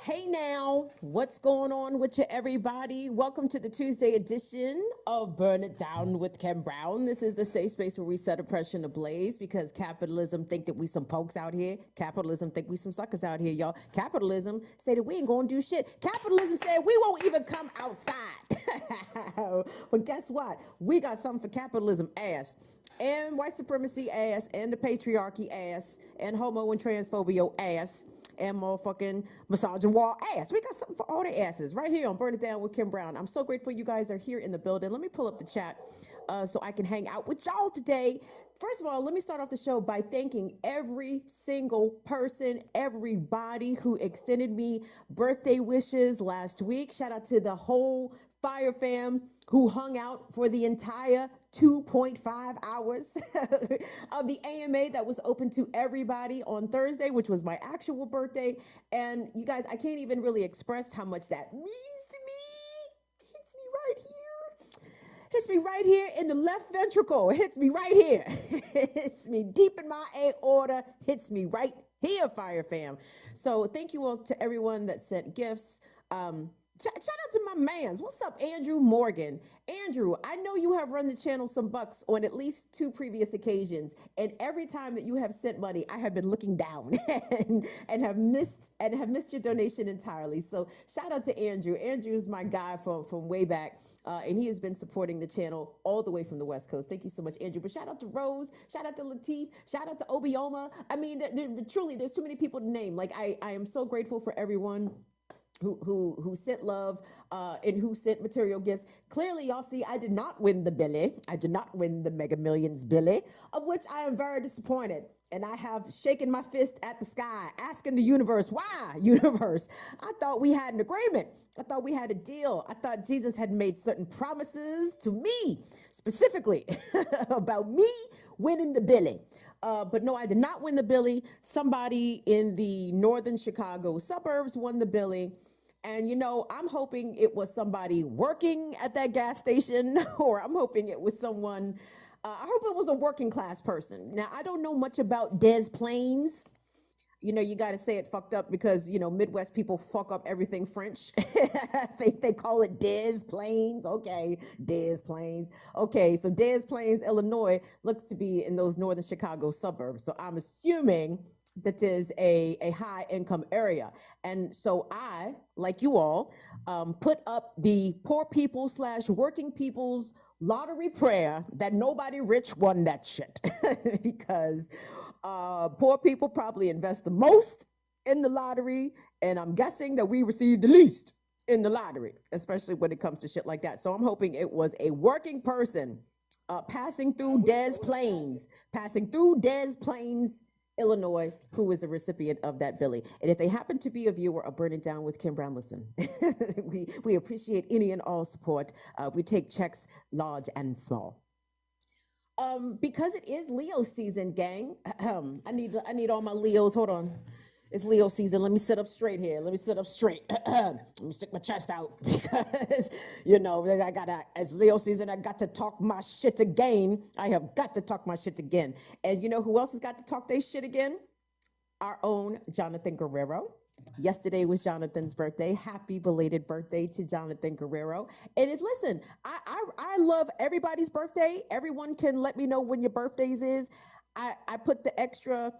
Hey now, what's going on with you, everybody? Welcome to the Tuesday edition of Burn It Down with Ken Brown. This is the safe space where we set oppression ablaze because capitalism think that we some punks out here. Capitalism think we some suckers out here, y'all. Capitalism say that we ain't gonna do shit. Capitalism said we won't even come outside. But guess what? We got something for capitalism ass. And white supremacy ass, and the patriarchy ass, and homo and transphobia ass, and motherfucking massaging wall ass. We got something for all the asses right here on Burn It Down with Kim Brown. I'm so grateful you guys are here in the building. Let me pull up the chat so I can hang out with y'all today. First of all, let me start off the show by thanking every single person, everybody who extended me birthday wishes last week. Shout out to the whole Fire Fam who hung out for the entire 2.5 hours of the AMA that was open to everybody on Thursday, which was my actual birthday. And you guys, I can't even really express how much that means to me. It hits me right here. Hits me right here in the left ventricle. It hits me right here. It hits me deep in my aorta. Hits me right here, Fire Fam. So thank you all to everyone that sent gifts. Shout out to my mans. What's up, Andrew Morgan? Andrew, I know you have run the channel some bucks on at least 2 previous occasions, and every time that you have sent money, I have been looking down and have missed your donation entirely. So shout out to Andrew. Andrew is my guy from way back, and he has been supporting the channel all the way from the West Coast. Thank you so much, Andrew. But shout out to Rose, shout out to Latif, shout out to Obioma. I mean, truly, there's too many people to name. Like I am so grateful for everyone who sent love and who sent material gifts. Clearly, y'all see, I did not win the Billy. I did not win the Mega Millions Billy, of which I am very disappointed. And I have shaken my fist at the sky, asking the universe, why, universe? I thought we had an agreement. I thought we had a deal. I thought Jesus had made certain promises to me, specifically about me winning the Billy. But no, I did not win the Billy. Somebody in the northern Chicago suburbs won the Billy. And, you know, I'm hoping it was somebody working at that gas station, or I'm hoping it was someone, I hope it was a working class person. Now, I don't know much about Des Plaines. You know, you got to say it fucked up because, you know, Midwest people fuck up everything French. they call it Des Plaines. Okay, Des Plaines. Okay, so Des Plaines, Illinois looks to be in those northern Chicago suburbs. So I'm assuming that is a high income area. And so I, like you all, put up the poor people / working people's lottery prayer that nobody rich won that shit because poor people probably invest the most in the lottery, and I'm guessing that we received the least in the lottery, especially when it comes to shit like that. So I'm hoping it was a working person passing through Des Plaines, Illinois, who is the recipient of that Billy. And if they happen to be a viewer of Burn It Down with Kim Brown, listen, we appreciate any and all support. We take checks large and small. Because it is Leo season, gang. I need all my Leos. Hold on. It's Leo season. Let me sit up straight here. Let me sit up straight. Let me stick my chest out because, you know, as Leo season, I got to talk my shit again. I have got to talk my shit again. And you know who else has got to talk their shit again? Our own Jonathan Guerrero. Yesterday was Jonathan's birthday. Happy belated birthday to Jonathan Guerrero. And listen, I love everybody's birthday. Everyone can let me know when your birthdays is. I put the extra,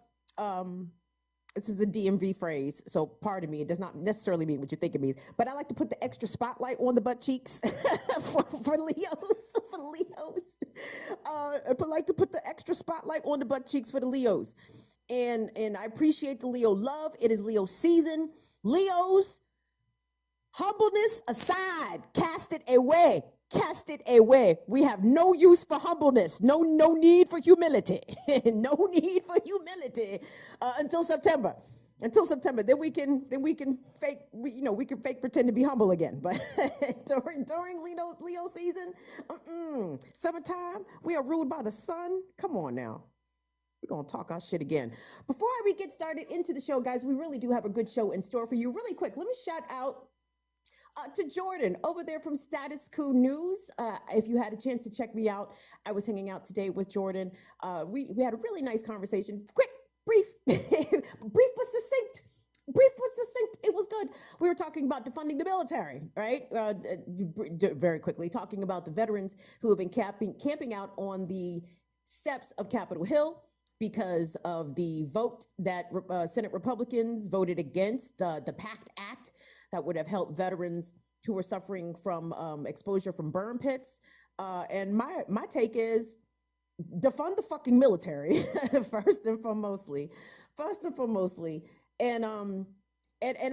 this is a DMV phrase, so pardon me, it does not necessarily mean what you think it means, but I like to put the extra spotlight on the butt cheeks for Leos, I like to put the extra spotlight on the butt cheeks for the Leos. And I appreciate the Leo love. It is Leo season. Leos, humbleness aside, cast it away. Cast it away. We have no use for humbleness. No need for humility. No need for humility until September. Then we can fake. We can fake pretend to be humble again. But during Leo season, summertime, we are ruled by the sun. Come on now. We're going to talk our shit again. Before we get started into the show, guys, we really do have a good show in store for you. Really quick, let me shout out to Jordan over there from Status Quo News. If you had a chance to check me out, I was hanging out today with Jordan. We had a really nice conversation. Quick, brief, brief but succinct. It was good. we were talking about defunding the military, right? Very quickly, talking about the veterans who have been camping out on the steps of Capitol Hill because of the vote that Senate Republicans voted against, the PACT Act that would have helped veterans who were suffering from exposure from burn pits. And my take is defund the fucking military first and foremostly. And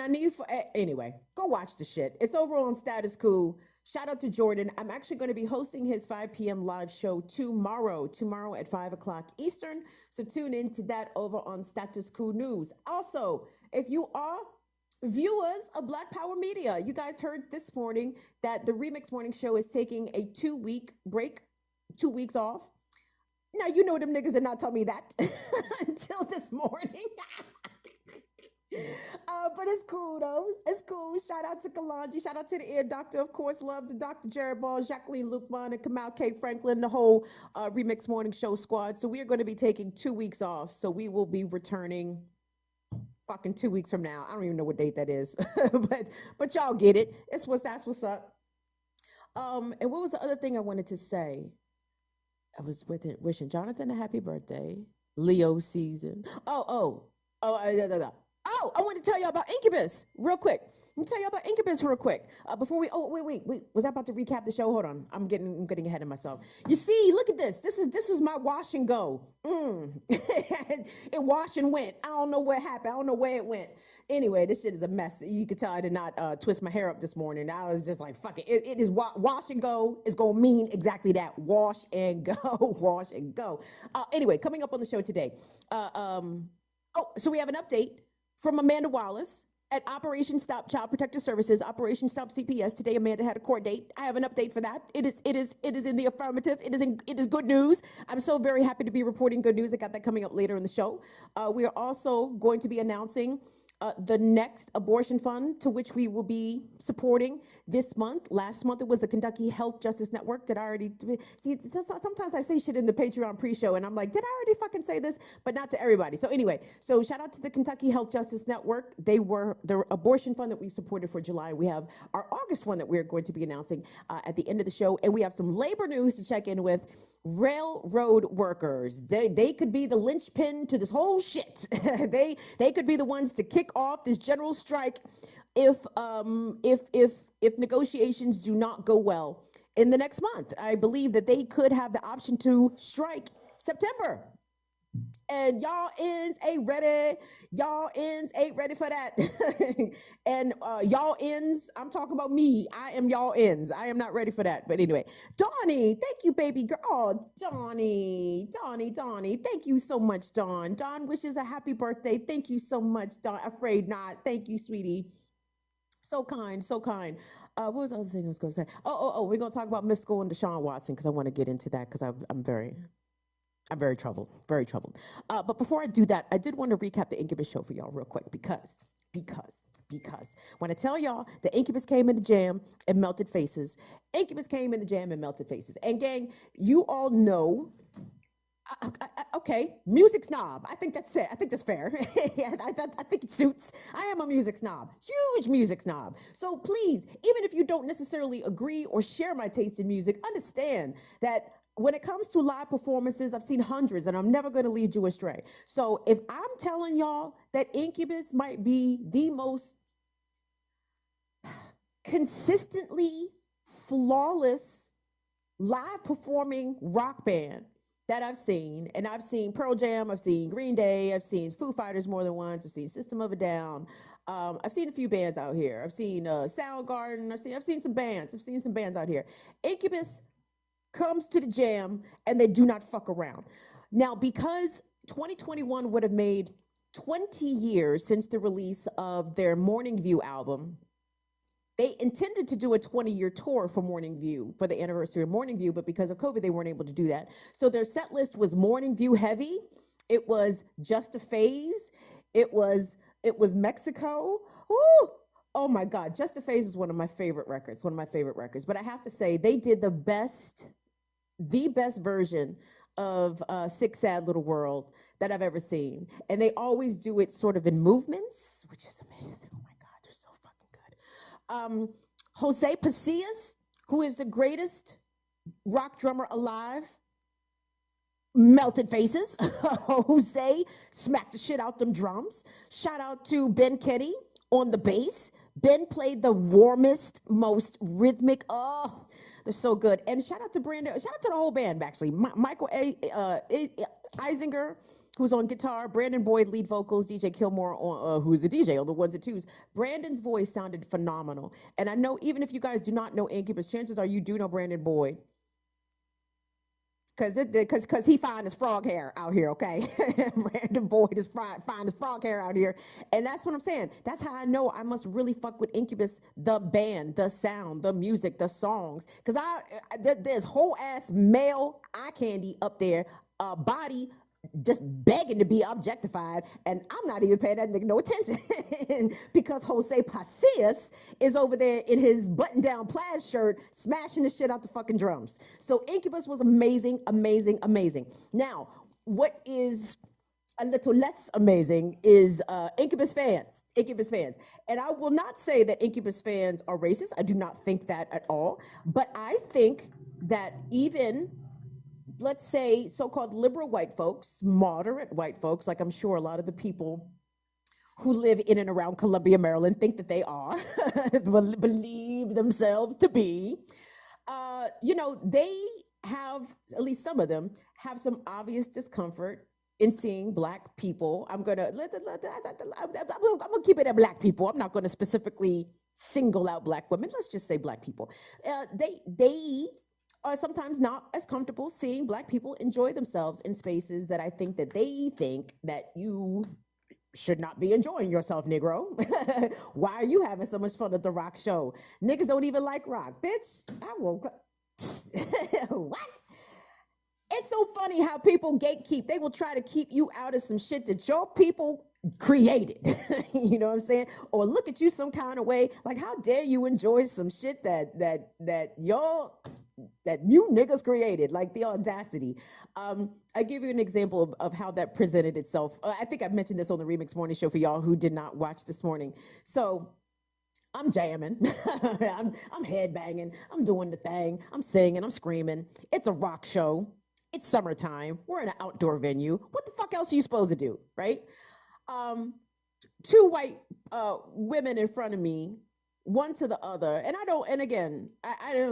I need anyway, go watch the shit. It's over on Status Quo. Shout out to Jordan. I'm actually going to be hosting his 5 p.m. live show tomorrow at 5 o'clock Eastern. So tune into that over on Status Quo News. Also, if you are viewers of Black Power Media, you guys heard this morning that the Remix Morning Show is taking a 2-week break, 2 weeks off. Now, you know them niggas did not tell me that until this morning. But it's cool, though. It's cool. Shout out to Kalanji. Shout out to the ear doctor. Of course, love to Dr. Jared Ball, Jacqueline Lukman, and Kamal K. Franklin, the whole Remix Morning Show squad. So we are going to be taking 2 weeks off. So we will be returning fucking 2 weeks from now. I don't even know what date that is. but y'all get it. That's what's up. And what was the other thing I wanted to say? I was wishing Jonathan a happy birthday. Leo season. Oh, I want to tell y'all about Incubus real quick. Before we, wait. Was I about to recap the show? Hold on. I'm getting ahead of myself. You see, look at this. This is my wash and go. It wash and went. I don't know what happened. I don't know where it went. Anyway, this shit is a mess. You could tell I did not twist my hair up this morning. I was just like, fuck it. It is wash and go. It's going to mean exactly that. Wash and go. Wash and go. Anyway, coming up on the show today. So we have an update from Amanda Wallace at Operation Stop Child Protective Services, Operation Stop CPS. Today, Amanda had a court date. I have an update for that. It is in the affirmative. It is good news. I'm so very happy to be reporting good news. I got that coming up later in the show. We are also going to be announcing the next abortion fund to which we will be supporting this month. Last month, it was the Kentucky Health Justice Network that I already see. Sometimes I say shit in the Patreon pre-show and I'm like, did I already fucking say this? But not to everybody. So anyway, so shout out to the Kentucky Health Justice Network. They were the abortion fund that we supported for July. We have our August one that we're going to be announcing at the end of the show. And we have some labor news to check in with. Railroad workers. They could be the linchpin to this whole shit. They could be the ones to kick off this general strike if negotiations do not go well in the next month. I believe that they could have the option to strike September. And y'all ends ain't ready. Y'all ends ain't ready for that. And y'all ends, I'm talking about me. I am y'all ends. I am not ready for that. But anyway, Donnie, thank you, baby girl. Oh, Donnie. Thank you so much, Dawn. Dawn wishes a happy birthday. Thank you so much, Dawn. Afraid not. Thank you, sweetie. So kind. What was the other thing I was going to say? We're going to talk about Mystikal and Deshaun Watson because I want to get into that because I'm very troubled. But before I do that, I did want to recap the Incubus show for y'all real quick because when I tell y'all the Incubus came in the jam and melted faces, and gang, you all know. Okay, music snob. I think that's it. I think that's fair. Yeah, I think it suits. I am a music snob, huge music snob. So please, even if you don't necessarily agree or share my taste in music, understand that when it comes to live performances, I've seen hundreds and I'm never going to lead you astray. So if I'm telling y'all that Incubus might be the most consistently flawless live performing rock band that I've seen, and I've seen Pearl Jam, I've seen Green Day, I've seen Foo Fighters more than once, I've seen System of a Down, I've seen a few bands out here, I've seen Soundgarden, I've seen some bands out here. Incubus comes to the jam and they do not fuck around. Now, because 2021 would have made 20 years since the release of their Morning View album, they intended to do a 20-year tour for Morning View, for the anniversary of Morning View, but because of COVID, they weren't able to do that. So their set list was Morning View heavy. It was Just a Phase. It was Mexico. Ooh. Oh my God, Just a Phase is one of my favorite records. But I have to say, they did the best version of Sick Sad Little World that I've ever seen. And they always do it sort of in movements, which is amazing. Oh my God, they're so fucking good. Jose Pasillas, who is the greatest rock drummer alive, melted faces. Jose smacked the shit out them drums. Shout out to Ben Kenny on the bass. Ben played the warmest, most rhythmic. Oh, they're so good. And shout out to Brandon. Shout out to the whole band, actually. Michael Eisinger, who's on guitar, Brandon Boyd, lead vocals, DJ Kilmore, on, who's the DJ on the ones and twos. Brandon's voice sounded phenomenal. And I know even if you guys do not know Incubus, chances are you do know Brandon Boyd. Because he fine as frog hair out here, okay? Brandon Boyd is fine as frog hair out here. And that's what I'm saying. That's how I know I must really fuck with Incubus, the band, the sound, the music, the songs. Because there's whole ass male eye candy up there, body just begging to be objectified, and I'm not even paying that nigga no attention because Jose Pasillas is over there in his button-down plaid shirt smashing the shit out the fucking drums. So Incubus was amazing, amazing, amazing. Now, what is a little less amazing is Incubus fans. Incubus fans. And I will not say that Incubus fans are racist. I do not think that at all. But I think that even, let's say, so-called liberal white folks, moderate white folks, like I'm sure a lot of the people who live in and around Columbia, Maryland, think that they are, believe themselves to be, they have, at least some of them, have some obvious discomfort in seeing Black people. I'm gonna keep it at Black people. I'm not gonna specifically single out Black women. Let's just say Black people. They are sometimes not as comfortable seeing Black people enjoy themselves in spaces that I think that they think that you should not be enjoying yourself, Negro. Why are you having so much fun at the rock show? Niggas don't even like rock, bitch. I woke up. What? It's so funny how people gatekeep. They will try to keep you out of some shit that your people created. You know what I'm saying? Or look at you some kind of way. Like, how dare you enjoy some shit that you niggas created, like the audacity. I give you an example of how that presented itself. I think I mentioned this on the Remix Morning Show for y'all who did not watch this morning. So I'm jamming, I'm headbanging, I'm doing the thing, I'm singing, I'm screaming. It's a rock show. It's summertime. We're in an outdoor venue. What the fuck else are you supposed to do, right? Two white women in front of me, one to the other, and I don't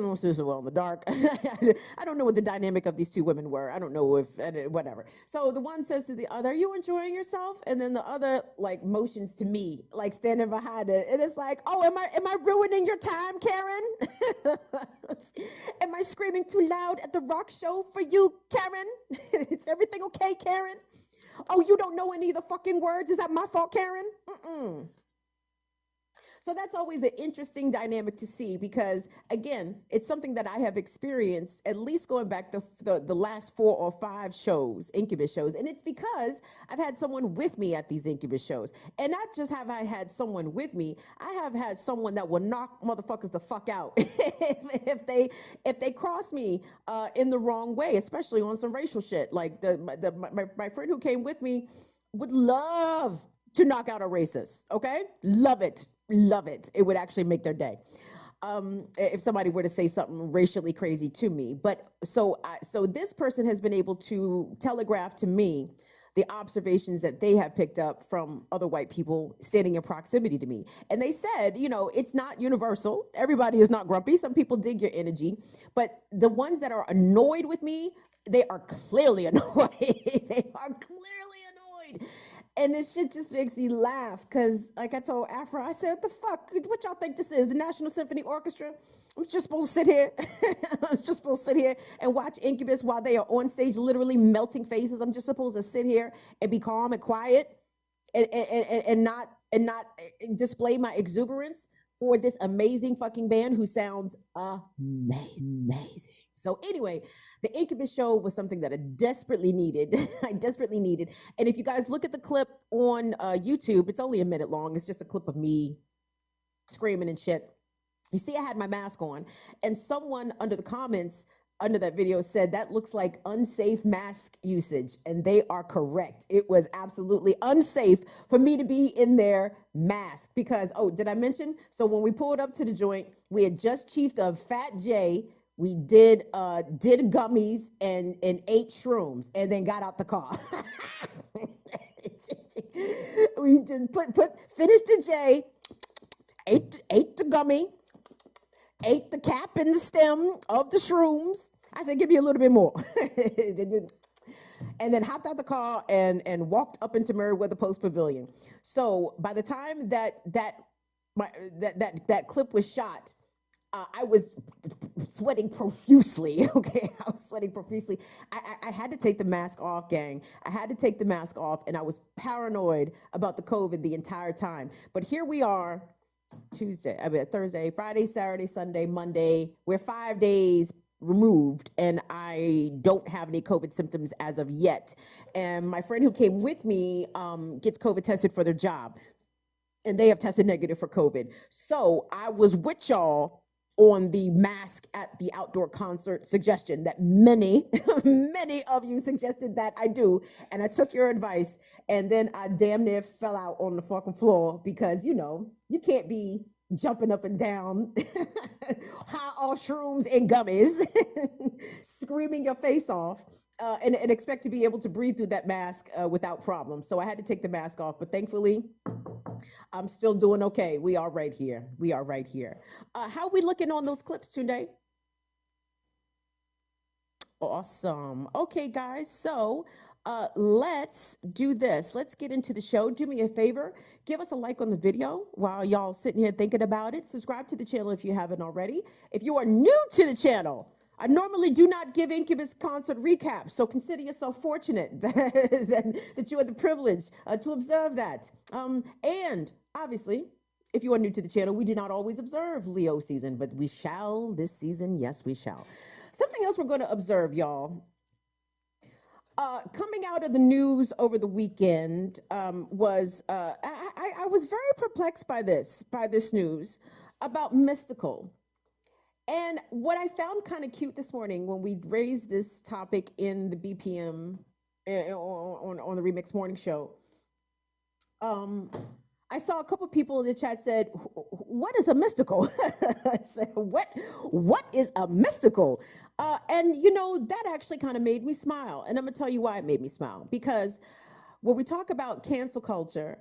know if this is well in the dark. I don't know what the dynamic of these two women were. I don't know if, whatever. So the one says to the other, "Are you enjoying yourself?" And then the other like motions to me, like standing behind it, and it's like, "Oh, am I ruining your time, Karen? Am I screaming too loud at the rock show for you, Karen? Is everything okay, Karen? Oh, you don't know any of the fucking words? Is that my fault, Karen?" So that's always an interesting dynamic to see because, again, it's something that I have experienced, at least going back the last 4 or 5 shows, Incubus shows. And it's because I've had someone with me at these Incubus shows. And not just have I had someone with me, I have had someone that will knock motherfuckers the fuck out if they cross me in the wrong way, especially on some racial shit. Like my friend who came with me would love to knock out a racist, okay? Love it. Love it. It would actually make their day. If somebody were to say something racially crazy to me. But so this person has been able to telegraph to me the observations that they have picked up from other white people standing in proximity to me. And they said, it's not universal. Everybody is not grumpy. Some people dig your energy. But the ones that are annoyed with me, they are clearly annoyed. They are clearly annoyed. And this shit just makes me laugh because, like I told Afro, I said, "What the fuck? What y'all think this is? The National Symphony Orchestra? I'm just supposed to sit here. I'm just supposed to sit here and watch Incubus while they are on stage literally melting faces. I'm just supposed to sit here and be calm and quiet and not display my exuberance for this amazing fucking band who sounds amazing." So anyway, the Incubus show was something that I desperately needed. And if you guys look at the clip on YouTube, it's only a minute long. It's just a clip of me screaming and shit. You see, I had my mask on, and someone under the comments under that video said that looks like unsafe mask usage, and they are correct. It was absolutely unsafe for me to be in their mask because, oh, did I mention? So when we pulled up to the joint, we had just chiefed a Fat J. We did gummies and ate shrooms, and then got out the car. We just finished the J, ate the gummy, ate the cap and the stem of the shrooms. I said, give me a little bit more. And then hopped out the car and walked up into Meriwether Post Pavilion. So by the time that clip was shot, I was sweating profusely. Okay, I was sweating profusely. I had to take the mask off, gang. I had to take the mask off, and I was paranoid about the COVID the entire time. But here we are, Thursday, Friday, Saturday, Sunday, Monday. We're 5 days removed, and I don't have any COVID symptoms as of yet. And my friend who came with me gets COVID tested for their job, and they have tested negative for COVID. So I was with y'all on the mask at the outdoor concert suggestion that many of you suggested that I do. And I took your advice, and then I damn near fell out on the fucking floor because, you can't be jumping up and down high off shrooms and gummies, screaming your face off, and expect to be able to breathe through that mask without problem. So I had to take the mask off, but thankfully, I'm still doing okay. We are right here. How are we looking on those clips, Tunde? Awesome. Okay, guys. So let's do this. Let's get into the show. Do me a favor. Give us a like on the video while y'all sitting here thinking about it. Subscribe to the channel if you haven't already. If you are new to the channel, I normally do not give Incubus concert recaps, so consider yourself fortunate that you had the privilege to observe that. And obviously, if you are new to the channel, we do not always observe Leo season, but we shall this season. Yes, we shall. Something else we're going to observe, y'all. Coming out of the news over the weekend was I was very perplexed by this news about Mystikal. And what I found kind of cute this morning when we raised this topic in the BPM on the Remix Morning Show, I saw a couple people in the chat said, "What is a Mystikal?" I said, "What is a Mystikal?" And that actually kind of made me smile. And I'm gonna tell you why it made me smile. Because when we talk about cancel culture,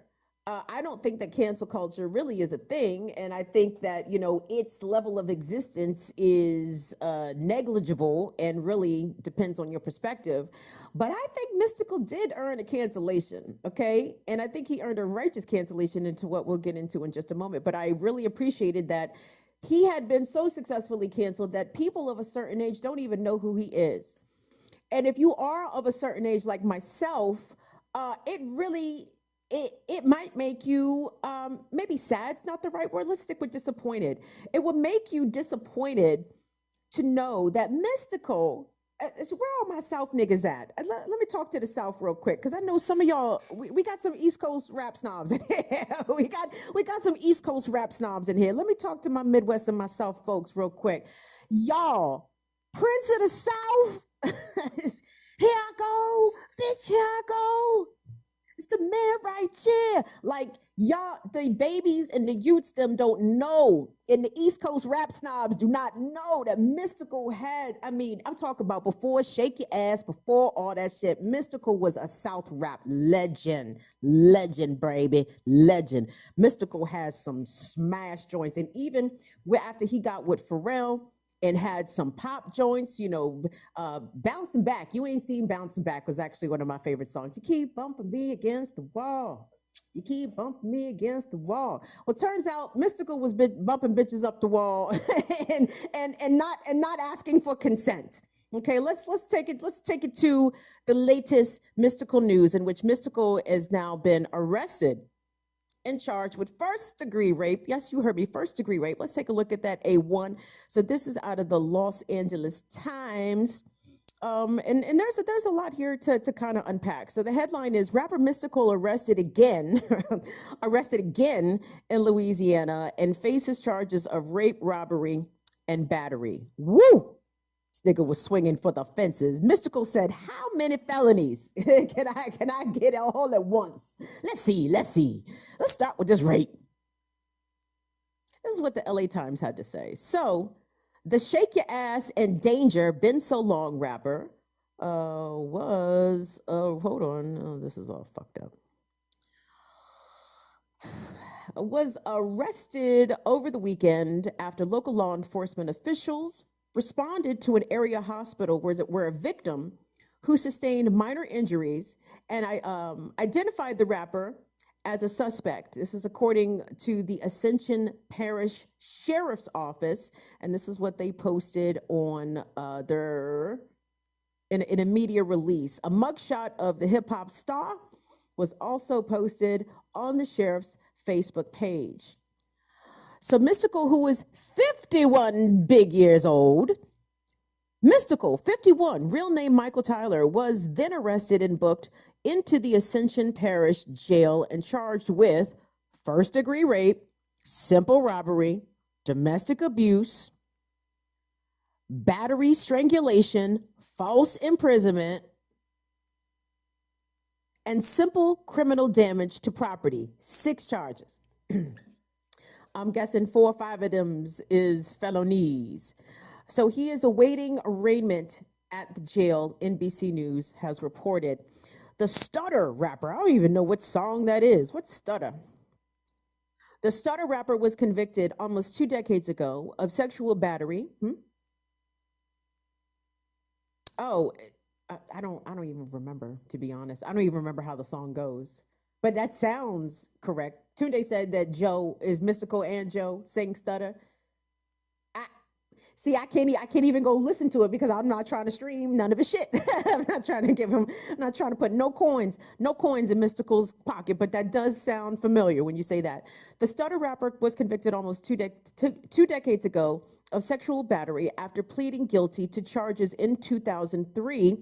I don't think that cancel culture really is a thing. And I think that, its level of existence is negligible and really depends on your perspective. But I think Mystikal did earn a cancellation, okay? And I think he earned a righteous cancellation, into what we'll get into in just a moment. But I really appreciated that he had been so successfully canceled that people of a certain age don't even know who he is. And if you are of a certain age like myself, it might make you, maybe sad's not the right word. Let's stick with disappointed. It would make you disappointed to know that Mystikal, where are my South niggas at? Let me talk to the South real quick, because I know some of y'all, we got some East Coast rap snobs in here. we got some East Coast rap snobs in here. Let me talk to my Midwest and my South folks real quick. Y'all, Prince of the South, here I go, bitch, here I go. It's the man right here. Like, y'all, the babies and the youths them don't know. And the East Coast rap snobs do not know that Mystikal had, I'm talking about before Shake Your Ass, before all that shit. Mystikal was a South rap legend. Legend, baby. Legend. Mystikal has some smash joints. And even after he got with Pharrell, and had some pop joints, Bouncing Back. You ain't seen Bouncing Back was actually one of my favorite songs. You keep bumping me against the wall. You keep bumping me against the wall. Well, turns out Mystikal was bumping bitches up the wall and not asking for consent. Okay, let's take it to the latest Mystikal news, in which Mystikal has now been arrested and charged with first-degree rape. Yes, you heard me, first-degree rape. Let's take a look at that, A1. So this is out of the Los Angeles Times. And there's a lot here to kind of unpack. So the headline is, rapper Mystikal arrested again in Louisiana and faces charges of rape, robbery, and battery. Woo! This nigga was swinging for the fences. Mystikal said, "How many felonies can I get all at once? Let's see. Let's start with this rape." This is what the LA Times had to say. So, the Shake Your Ass and Danger Been So Long rapper was hold on. Oh, this is all fucked up. Was arrested over the weekend after local law enforcement officials responded to an area hospital where a victim who sustained minor injuries and identified the rapper as a suspect. This is according to the Ascension Parish Sheriff's Office, and this is what they posted on in a media release. A mugshot of the hip hop star was also posted on the sheriff's Facebook page. So Mystikal, who was 51 big years old, Mystikal, 51, real name Michael Tyler, was then arrested and booked into the Ascension Parish Jail and charged with first-degree rape, simple robbery, domestic abuse, battery, strangulation, false imprisonment, and simple criminal damage to property. 6 charges. I'm guessing 4 or 5 of them is felonies. So he is awaiting arraignment at the jail, NBC News has reported. The Stutter rapper, I don't even know what song that is. What's Stutter? The Stutter rapper was convicted almost 2 decades ago of sexual battery. Oh, I don't even remember, to be honest. I don't even remember how the song goes, but that sounds correct. Tunde said that Joe is Mystikal and Joe sing Stutter. I can't even go listen to it because I'm not trying to stream none of his shit. I'm not trying to put no coins in Mystikal's pocket, but that does sound familiar when you say that. The Stutter rapper was convicted almost 2 decades ago of sexual battery after pleading guilty to charges in 2003,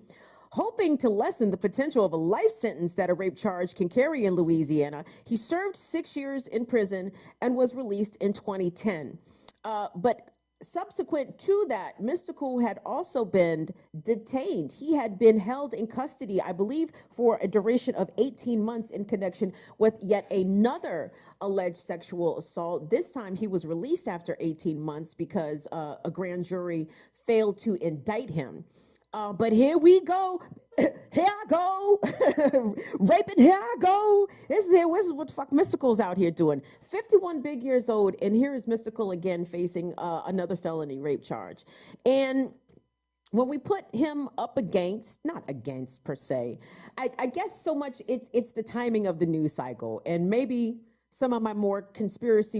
hoping to lessen the potential of a life sentence that a rape charge can carry in Louisiana. He served 6 years in prison and was released in 2010. But subsequent to that, Mystikal had also been detained. He had been held in custody, I believe, for a duration of 18 months in connection with yet another alleged sexual assault. This time he was released after 18 months because a grand jury failed to indict him. But here we go. Here I go. Raping, here I go. This is what the fuck Mystikal's out here doing. 51 big years old, and here is Mystikal again facing another felony rape charge. And when we put him up against, not against per se, I guess so much it's the timing of the news cycle. And maybe some of my more conspiracy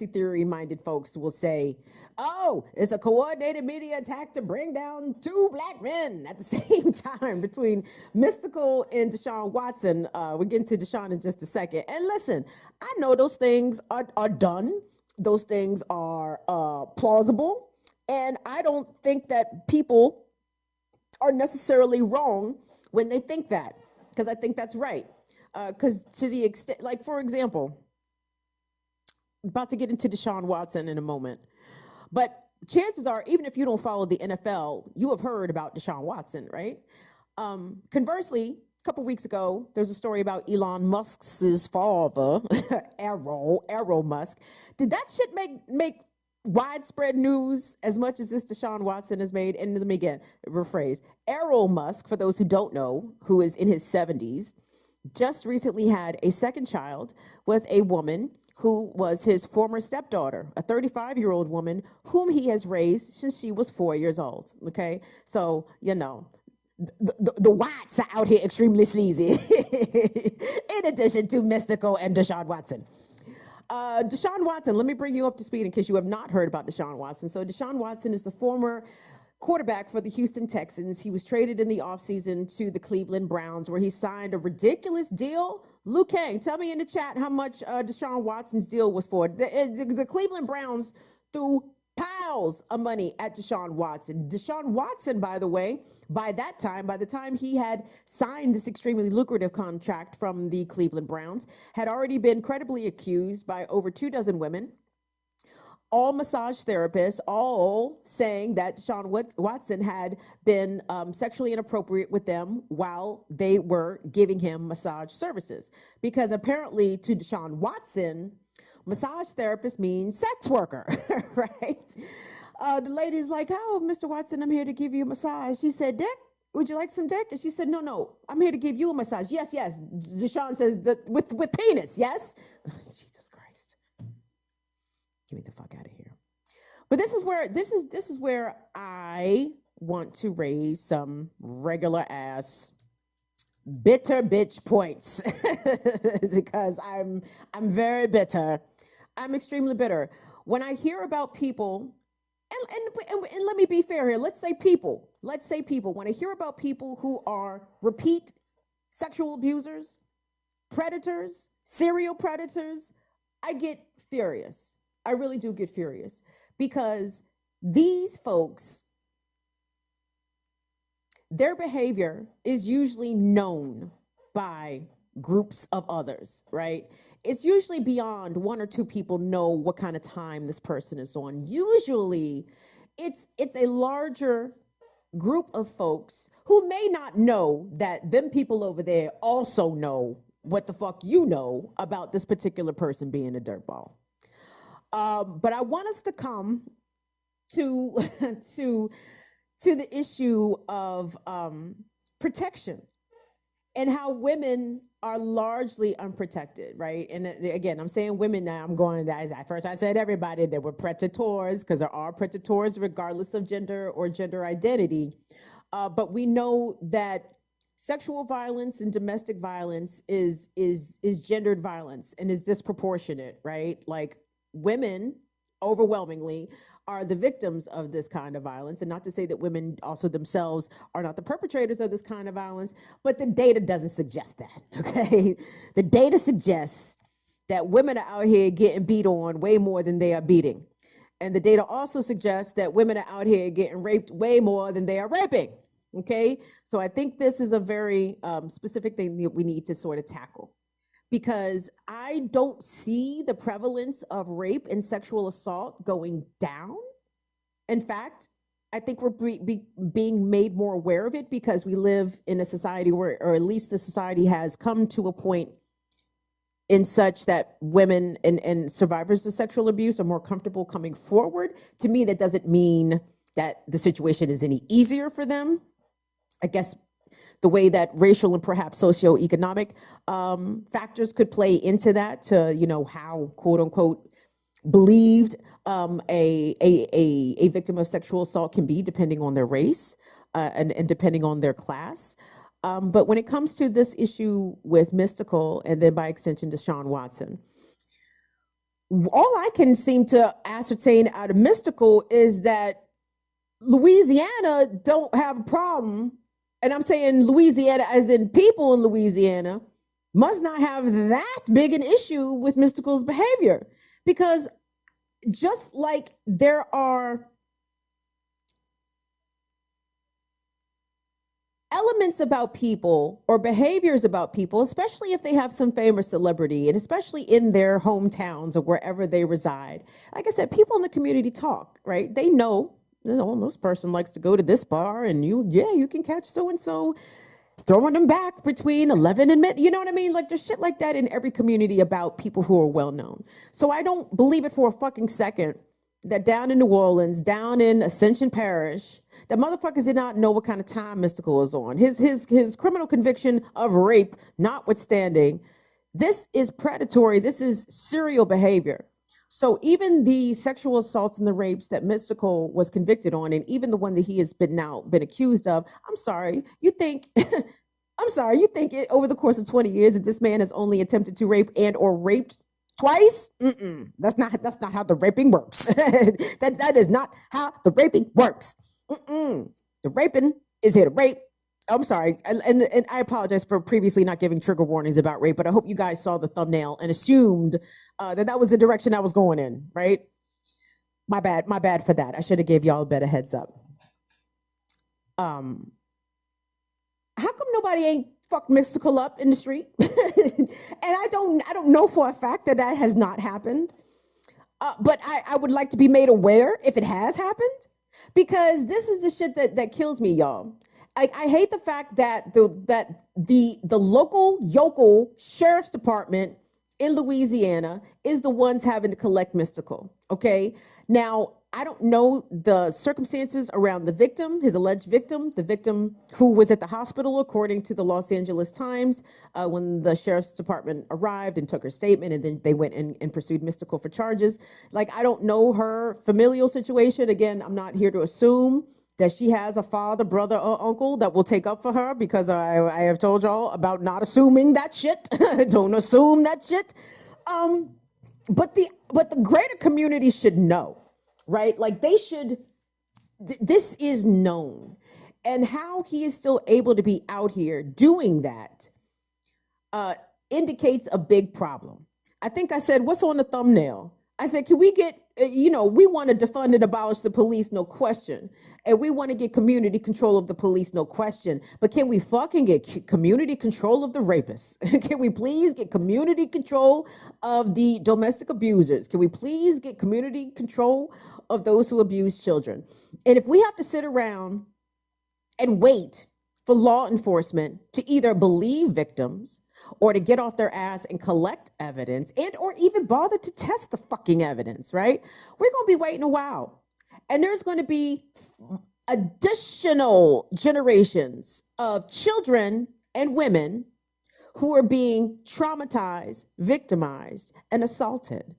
theory minded folks will say, oh, it's a coordinated media attack to bring down 2 black men at the same time between Mystikal and Deshaun Watson. We'll get into Deshaun in just a second. And listen, I know those things are done. Those things are plausible. And I don't think that people are necessarily wrong when they think that, because I think that's right. Because to the extent, like, for example, about to get into Deshaun Watson in a moment, but chances are, even if you don't follow the NFL, you have heard about Deshaun Watson, right? Conversely, a couple weeks ago, there's a story about Elon Musk's father, Arrow Musk. Did that shit make widespread news as much as this Deshaun Watson has made? And let me again rephrase. Arrow Musk, for those who don't know, who is in his 70s, just recently had a second child with a woman who was his former stepdaughter, a 35-year-old woman whom he has raised since she was 4 years old. Okay, so you know, the whites are out here extremely sleazy. In addition to Mystikal and Deshaun Watson. Deshaun Watson, let me bring you up to speed in case you have not heard about Deshaun Watson. So Deshaun Watson is the former quarterback for the Houston Texans. He was traded in the offseason to the Cleveland Browns, where he signed a ridiculous deal. Luke Kang, tell me in the chat how much Deshaun Watson's deal was for. The Cleveland Browns threw piles of money at Deshaun Watson. Deshaun Watson, by the way, by the time he had signed this extremely lucrative contract from the Cleveland Browns, had already been credibly accused by over 24 women all massage therapists, all saying that Deshaun Watson had been sexually inappropriate with them while they were giving him massage services. Because apparently to Deshaun Watson, massage therapist means sex worker, right? The lady's like, "Oh, Mr. Watson, I'm here to give you a massage." He said, "Dick, would you like some dick?" And she said, "No, I'm here to give you a massage." Yes. Deshaun says that with penis, yes? Jesus Christ. Get me the fuck out of here. But this is where I want to raise some regular ass bitter bitch points because I'm very bitter. I'm extremely bitter. When I hear about people, and let me be fair here, let's say people, when I hear about people who are repeat sexual abusers, predators, serial predators, I get furious. I really do get furious because these folks, their behavior is usually known by groups of others, right? It's usually beyond one or two people know what kind of time this person is on. Usually it's a larger group of folks who may not know that them people over there also know what the fuck you know about this particular person being a dirtball. But I want us to come to to the issue of protection and how women are largely unprotected, right? And again, I'm saying women now. I'm going. At first, I said everybody. There were predators because there are predators regardless of gender or gender identity. But we know that sexual violence and domestic violence is gendered violence and is disproportionate, right? Like women overwhelmingly are the victims of this kind of violence. And not to say that women also themselves are not the perpetrators of this kind of violence, but the data doesn't suggest that, okay? The data suggests that women are out here getting beat on way more than they are beating. And the data also suggests that women are out here getting raped way more than they are raping, okay? So I think this is a very specific thing that we need to sort of tackle, because I don't see the prevalence of rape and sexual assault going down. In fact, I think we're being made more aware of it because we live in a society where, or at least the society has come to a point in such that women and survivors of sexual abuse are more comfortable coming forward. To me, that doesn't mean that the situation is any easier for them. I guess the way that racial and perhaps socioeconomic factors could play into that, to, you know, how quote unquote believed a victim of sexual assault can be, depending on their race and depending on their class. But when it comes to this issue with Mystikal and then by extension Deshaun Watson, all I can seem to ascertain out of Mystikal is that Louisiana don't have a problem. And I'm saying Louisiana as in people in Louisiana must not have that big an issue with Mystikal's behavior. Because just like there are elements about people or behaviors about people, especially if they have some fame or celebrity, and especially in their hometowns or wherever they reside. Like I said, people in the community talk, right? They know, this person likes to go to this bar, and you can catch so-and-so throwing them back between 11 and midnight. You know what I mean? Like there's shit like that in every community about people who are well known. So I don't believe it for a fucking second that down in New Orleans, down in Ascension Parish, that motherfuckers did not know what kind of time Mystikal is on. His criminal conviction of rape notwithstanding, this is predatory. This is serial behavior. So even the sexual assaults and the rapes that Mystikal was convicted on, and even the one that he has been accused of, I'm sorry, you think over the course of 20 years that this man has only attempted to rape and or raped twice? That's not how the raping works. that is not how the raping works. The raping is here to rape. I'm sorry, and I apologize for previously not giving trigger warnings about rape, but I hope you guys saw the thumbnail and assumed that was the direction I was going in, right? My bad for that. I should have gave y'all a better heads up. How come nobody ain't fucked Mystikal up in the street? And I don't know for a fact that has not happened. But I would like to be made aware if it has happened, because this is the shit that kills me, y'all. I hate the fact that the local yokel sheriff's department in Louisiana is the ones having to collect Mystikal. Okay, now I don't know the circumstances around the victim, his alleged victim, the victim who was at the hospital, according to the Los Angeles Times, when the sheriff's department arrived and took her statement, and then they went and pursued Mystikal for charges. Like, I don't know her familial situation. Again, I'm not here to assume that she has a father, brother, or uncle that will take up for her, because I have told y'all about not assuming that shit. Don't assume that shit. But the greater community should know, right? Like, they should. This is known, and how he is still able to be out here doing that indicates a big problem. I think I said, what's on the thumbnail? I said, can we get, we want to defund and abolish the police, no question. And we want to get community control of the police, no question. But can we fucking get community control of the rapists? Can we please get community control of the domestic abusers? Can we please get community control of those who abuse children? And if we have to sit around and wait for law enforcement to either believe victims or to get off their ass and collect evidence, and or even bother to test the fucking evidence, right? We're going to be waiting a while. And there's going to be additional generations of children and women who are being traumatized, victimized, and assaulted.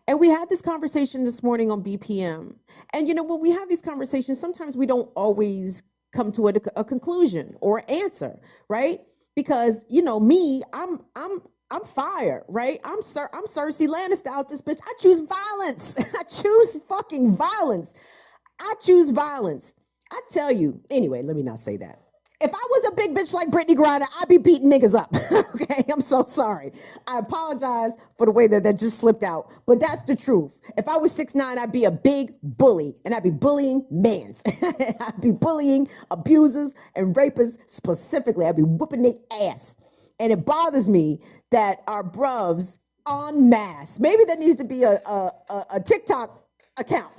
And we had this conversation this morning on BPM. And when we have these conversations, sometimes we don't always come to a conclusion or answer, right? Because me, I'm fire, right? I'm Cersei Lannister out this bitch. I choose violence. I choose fucking violence. I choose violence. I tell you. Anyway, let me not say that. If I was a big bitch like Brittany Griner, I'd be beating niggas up. Okay, I'm so sorry. I apologize for the way that just slipped out, but that's the truth. If I was 6'9", I'd be a big bully, and I'd be bullying mans. I'd be bullying abusers and rapists specifically. I'd be whooping their ass. And it bothers me that our bruvs en masse, maybe there needs to be a TikTok account.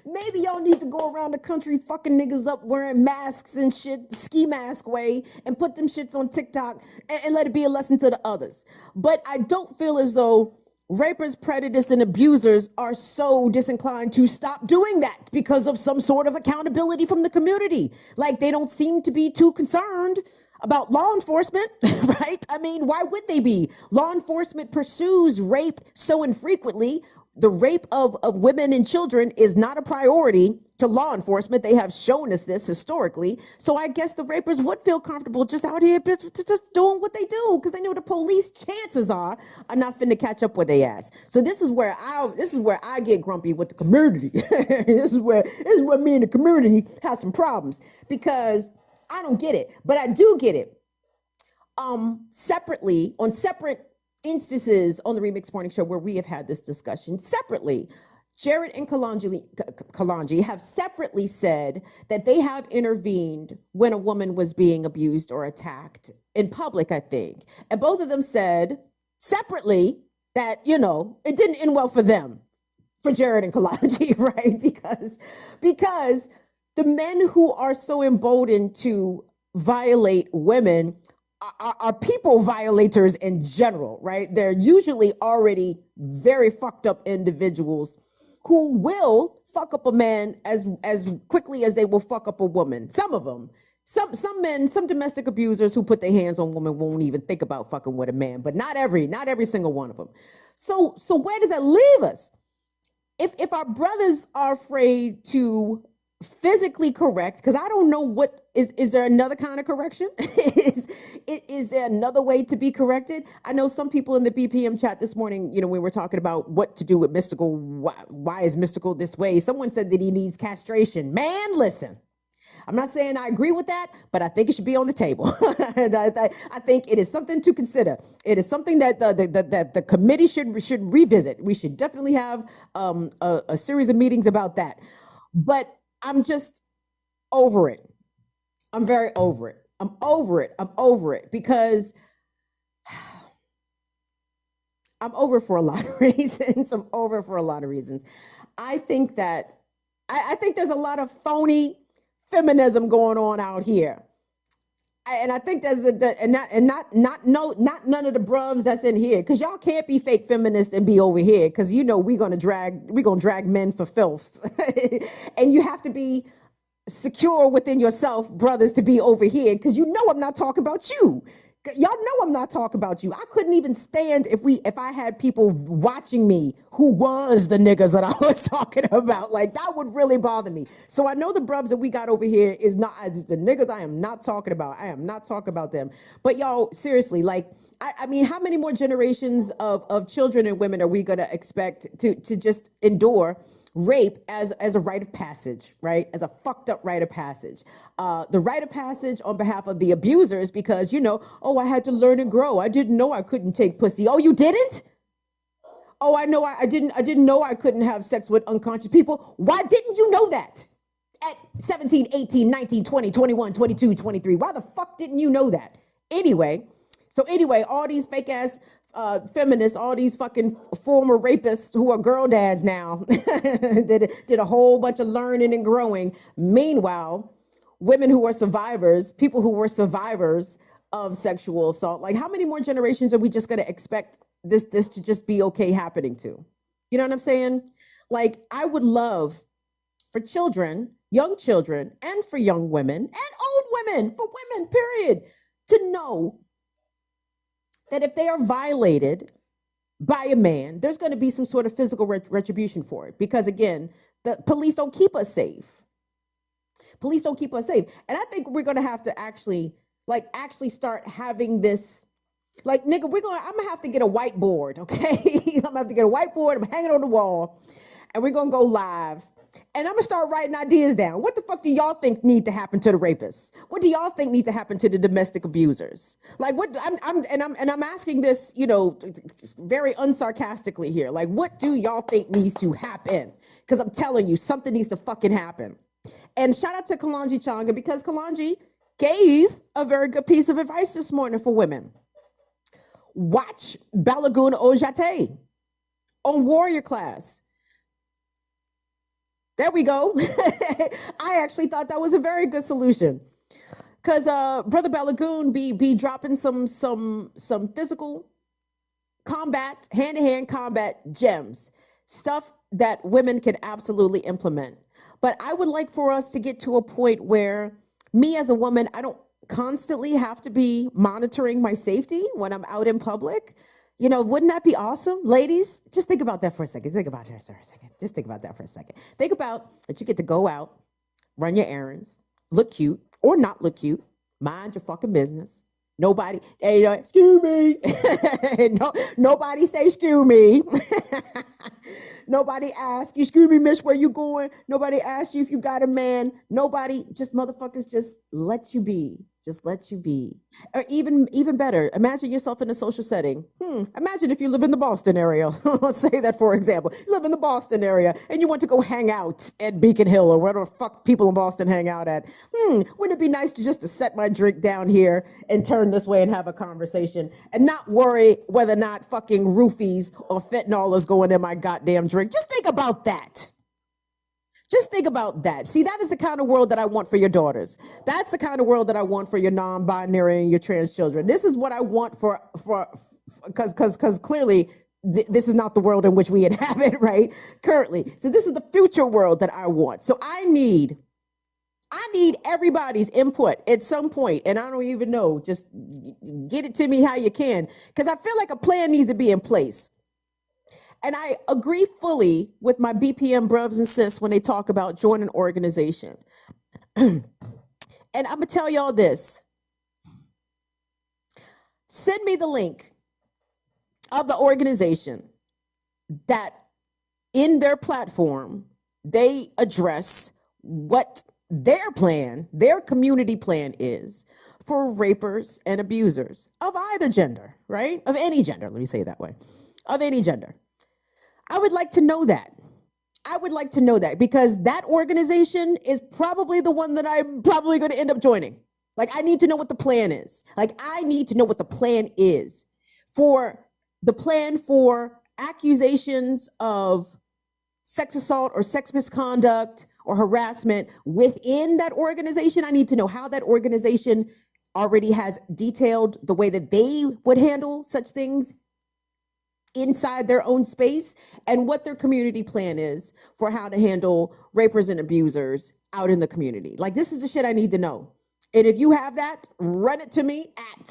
maybe y'all need to go around the country fucking niggas up wearing masks and shit, ski mask way, and put them shits on TikTok and let it be a lesson to the others. But I don't feel as though rapers, predators, and abusers are so disinclined to stop doing that because of some sort of accountability from the community. Like, they don't seem to be too concerned about law enforcement, right? I mean, why would they be? Law enforcement pursues rape so infrequently. The rape of women and children is not a priority to law enforcement. They have shown us this historically. So I guess the rapers would feel comfortable just out here just doing what they do, because they know the police, chances are not finna catch up with their ass. So this is where I get grumpy with the community. This is where me and the community have some problems, because I don't get it, but I do get it. Separately, on separate instances on the Remix Morning Show where we have had this discussion separately, Jared and Kalanji have separately said that they have intervened when a woman was being abused or attacked in public, I think. And both of them said separately that, it didn't end well for them, for Jared and Kalanji, right? Because the men who are so emboldened to violate women are people violators in general, right? They're usually already very fucked up individuals who will fuck up a man as quickly as they will fuck up a woman. Some of them. Some men, some domestic abusers who put their hands on women won't even think about fucking with a man, but not every single one of them. So where does that leave us? If our brothers are afraid to physically correct, because I don't know what is there another kind of correction? Is there another way to be corrected? I know some people in the BPM chat this morning, we were talking about what to do with Mystikal. Why is Mystikal this way? Someone said that he needs castration. Man, listen, I'm not saying I agree with that, but I think it should be on the table. I think it is something to consider. It is something that the committee should revisit. We should definitely have a series of meetings about that. But I'm just over it. I'm very over it. I'm over it because I'm over for a lot of reasons. I'm over for a lot of reasons. I think that I think there's a lot of phony feminism going on out here. And I think there's not none of the bruvs that's in here, because y'all can't be fake feminists and be over here, because we're gonna drag men for filth, and you have to be secure within yourself, brothers, to be over here, because I'm not talking about you. Y'all know I'm not talking about you. I couldn't even stand if I had people watching me who was the niggas that I was talking about. Like, that would really bother me. So I know the brubs that we got over here is the niggas I am not talking about. I am not talking about them. But y'all, seriously, like, I mean, how many more generations of children and women are we going to expect to just endure rape as a rite of passage, right? As a fucked up rite of passage. The rite of passage on behalf of the abusers, because, I had to learn and grow. I didn't know I couldn't take pussy. Oh, you didn't? Oh, I know I didn't know I couldn't have sex with unconscious people. Why didn't you know that? At 17, 18, 19, 20, 21, 22, 23. Why the fuck didn't you know that? Anyway, all these fake ass feminists, all these fucking former rapists who are girl dads now did a whole bunch of learning and growing. Meanwhile, women who are survivors, people who were survivors of sexual assault, like, how many more generations are we just going to expect this to just be okay happening to? You know what I'm saying? Like, I would love for children, young children, and for young women and old women, for women, period, to know that if they are violated by a man, there's going to be some sort of physical retribution for it. Because, again, the police don't keep us safe. Police don't keep us safe. And I think we're going to have to actually start having this, like, nigga, I'm going to have to get a whiteboard, okay? I'm going to have to get a whiteboard. I'm hanging on the wall, and we're going to go live. And I'm going to start writing ideas down. What the fuck do y'all think need to happen to the rapists? What do y'all think need to happen to the domestic abusers? Like, what I'm asking this, very unsarcastically here. Like, what do y'all think needs to happen? Because I'm telling you, something needs to fucking happen. And shout out to Kalanji Changa, because Kalanji gave a very good piece of advice this morning for women. Watch Balagoon Ojate on Warrior Class. There we go. I actually thought that was a very good solution, because Brother Balagoon be dropping some physical combat, hand-to-hand combat gems, stuff that women can absolutely implement. But I would like for us to get to a point where me as a woman, I don't constantly have to be monitoring my safety when I'm out in public. Wouldn't that be awesome? Ladies, just think about that for a second. Think about that for a second. Just think about that for a second. Think about that you get to go out, run your errands, look cute or not look cute, mind your fucking business. Nobody, excuse me. Nobody say excuse me. Nobody ask you, excuse me, miss, where you going? Nobody ask you if you got a man. Nobody, just motherfuckers just let you be. Just let you be. Or even better, imagine yourself in a social setting. Imagine if you live in the Boston area. Let's say that, for example. You live in the Boston area and you want to go hang out at Beacon Hill or wherever the fuck people in Boston hang out at. Wouldn't it be nice to set my drink down here and turn this way and have a conversation and not worry whether or not fucking roofies or fentanyl is going in my goddamn drink? Just think about that. Just think about that. See, that is the kind of world that I want for your daughters. That's the kind of world that I want for your non-binary and your trans children. This is what I want because clearly this is not the world in which we inhabit, right? Currently. So this is the future world that I want. So I need everybody's input at some point, and I don't even know. Just get it to me how you can, because I feel like a plan needs to be in place. And I agree fully with my BPM bruvs and sis when they talk about join an organization. And I'm going to tell y'all this. Send me the link of the organization that in their platform, they address what their plan, their community plan is for rapers and abusers of either gender, right? Of any gender, let me say it that way. Of any gender. I would like to know that. I would like to know that, because that organization is probably the one that I'm probably going to end up joining. Like, I need to know what the plan is. Like, I need to know what the plan is for the plan for accusations of sex assault or sex misconduct or harassment within that organization. I need to know how that organization already has detailed the way that they would handle such things inside their own space, and what their community plan is for how to handle rapers and abusers out in the community. Like, this is the shit I need to know. And if you have that, run it to me at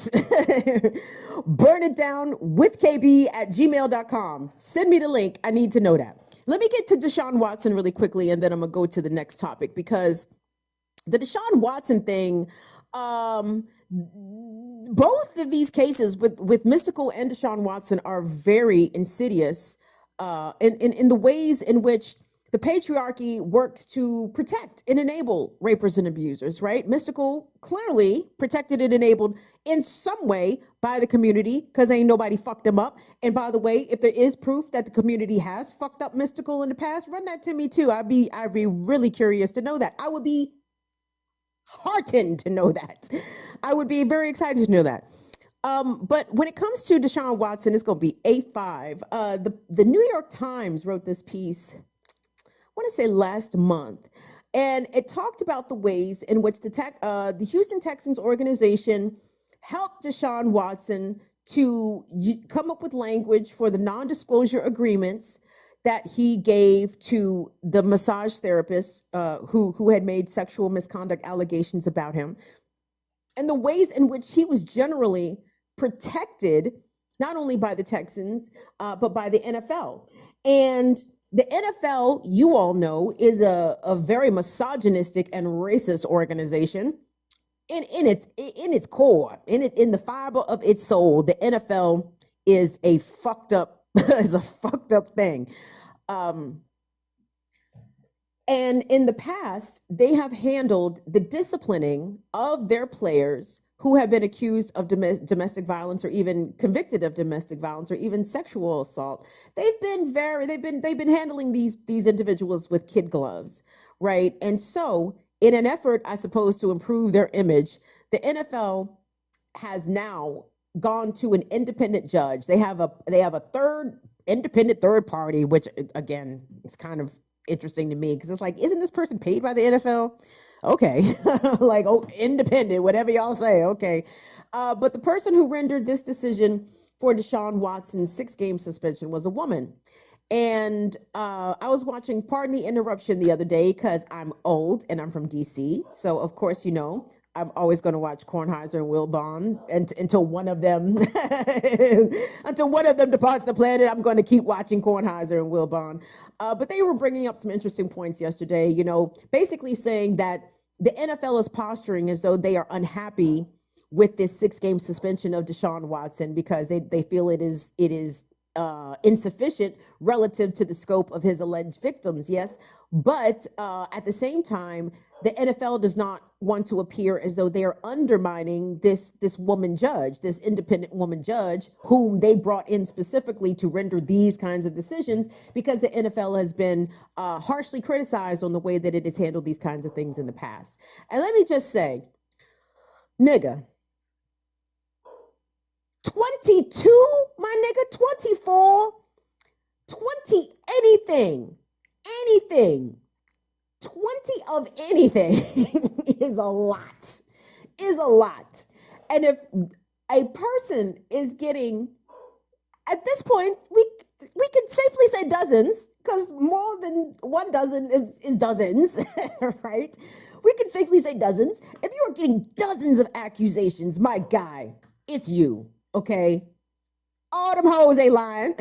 burnitdownwithkb@gmail.com. Send me the link. I need to know that. Let me get to Deshaun Watson really quickly, and then I'm going to go to the next topic, because the Deshaun Watson thing, both of these cases with Mystikal and Deshaun Watson are very insidious in the ways in which the patriarchy works to protect and enable rapers and abusers, right? Mystikal clearly protected and enabled in some way by the community, because ain't nobody fucked him up. And by the way, if there is proof that the community has fucked up Mystikal in the past, run that to me too. I'd be really curious to know that. I would be heartened to know that. I would be very excited to know that. But when it comes to Deshaun Watson, it's going to be A5. The New York Times wrote this piece, I want to say last month, and it talked about the ways in which the Houston Texans organization helped Deshaun Watson to come up with language for the non-disclosure agreements that he gave to the massage therapist who had made sexual misconduct allegations about him, and the ways in which he was generally protected, not only by the Texans, but by the NFL. And the NFL, you all know, is a very misogynistic and racist organization. In its core, in the fiber of its soul, the NFL is a fucked up thing. And in the past, they have handled the disciplining of their players who have been accused of domestic violence, or even convicted of domestic violence, or even sexual assault. They've been handling these individuals with kid gloves, right? And so, in an effort, I suppose, to improve their image, the NFL has now gone to an independent judge. They have a independent third party, which again, it's kind of interesting to me, because it's like, isn't this person paid by the NFL? Okay. Like, oh, independent, whatever y'all say. Okay. But the person who rendered this decision for Deshaun Watson's 6-game suspension was a woman. And I was watching, pardon the interruption, the other day, because I'm old and I'm from DC. So, of course, you know, I'm always going to watch Kornheiser and Wilbon until one of them departs the planet. I'm going to keep watching Kornheiser and Wilbon. But they were bringing up some interesting points yesterday, you know, basically saying that the NFL is posturing as though they are unhappy with this 6-game suspension of Deshaun Watson, because they feel it is insufficient relative to the scope of his alleged victims. Yes. But at the same time, the NFL does not want to appear as though they are undermining this woman judge, this independent woman judge, whom they brought in specifically to render these kinds of decisions, because the NFL has been harshly criticized on the way that it has handled these kinds of things in the past. And let me just say, nigga, 22, my nigga, 24, 20, anything, 20 of anything is a lot. And if a person is getting, at this point, we could safely say dozens, because more than one dozen is dozens, right? We could safely say dozens. If you are getting dozens of accusations, my guy, it's you, okay? All them hoes ain't lying.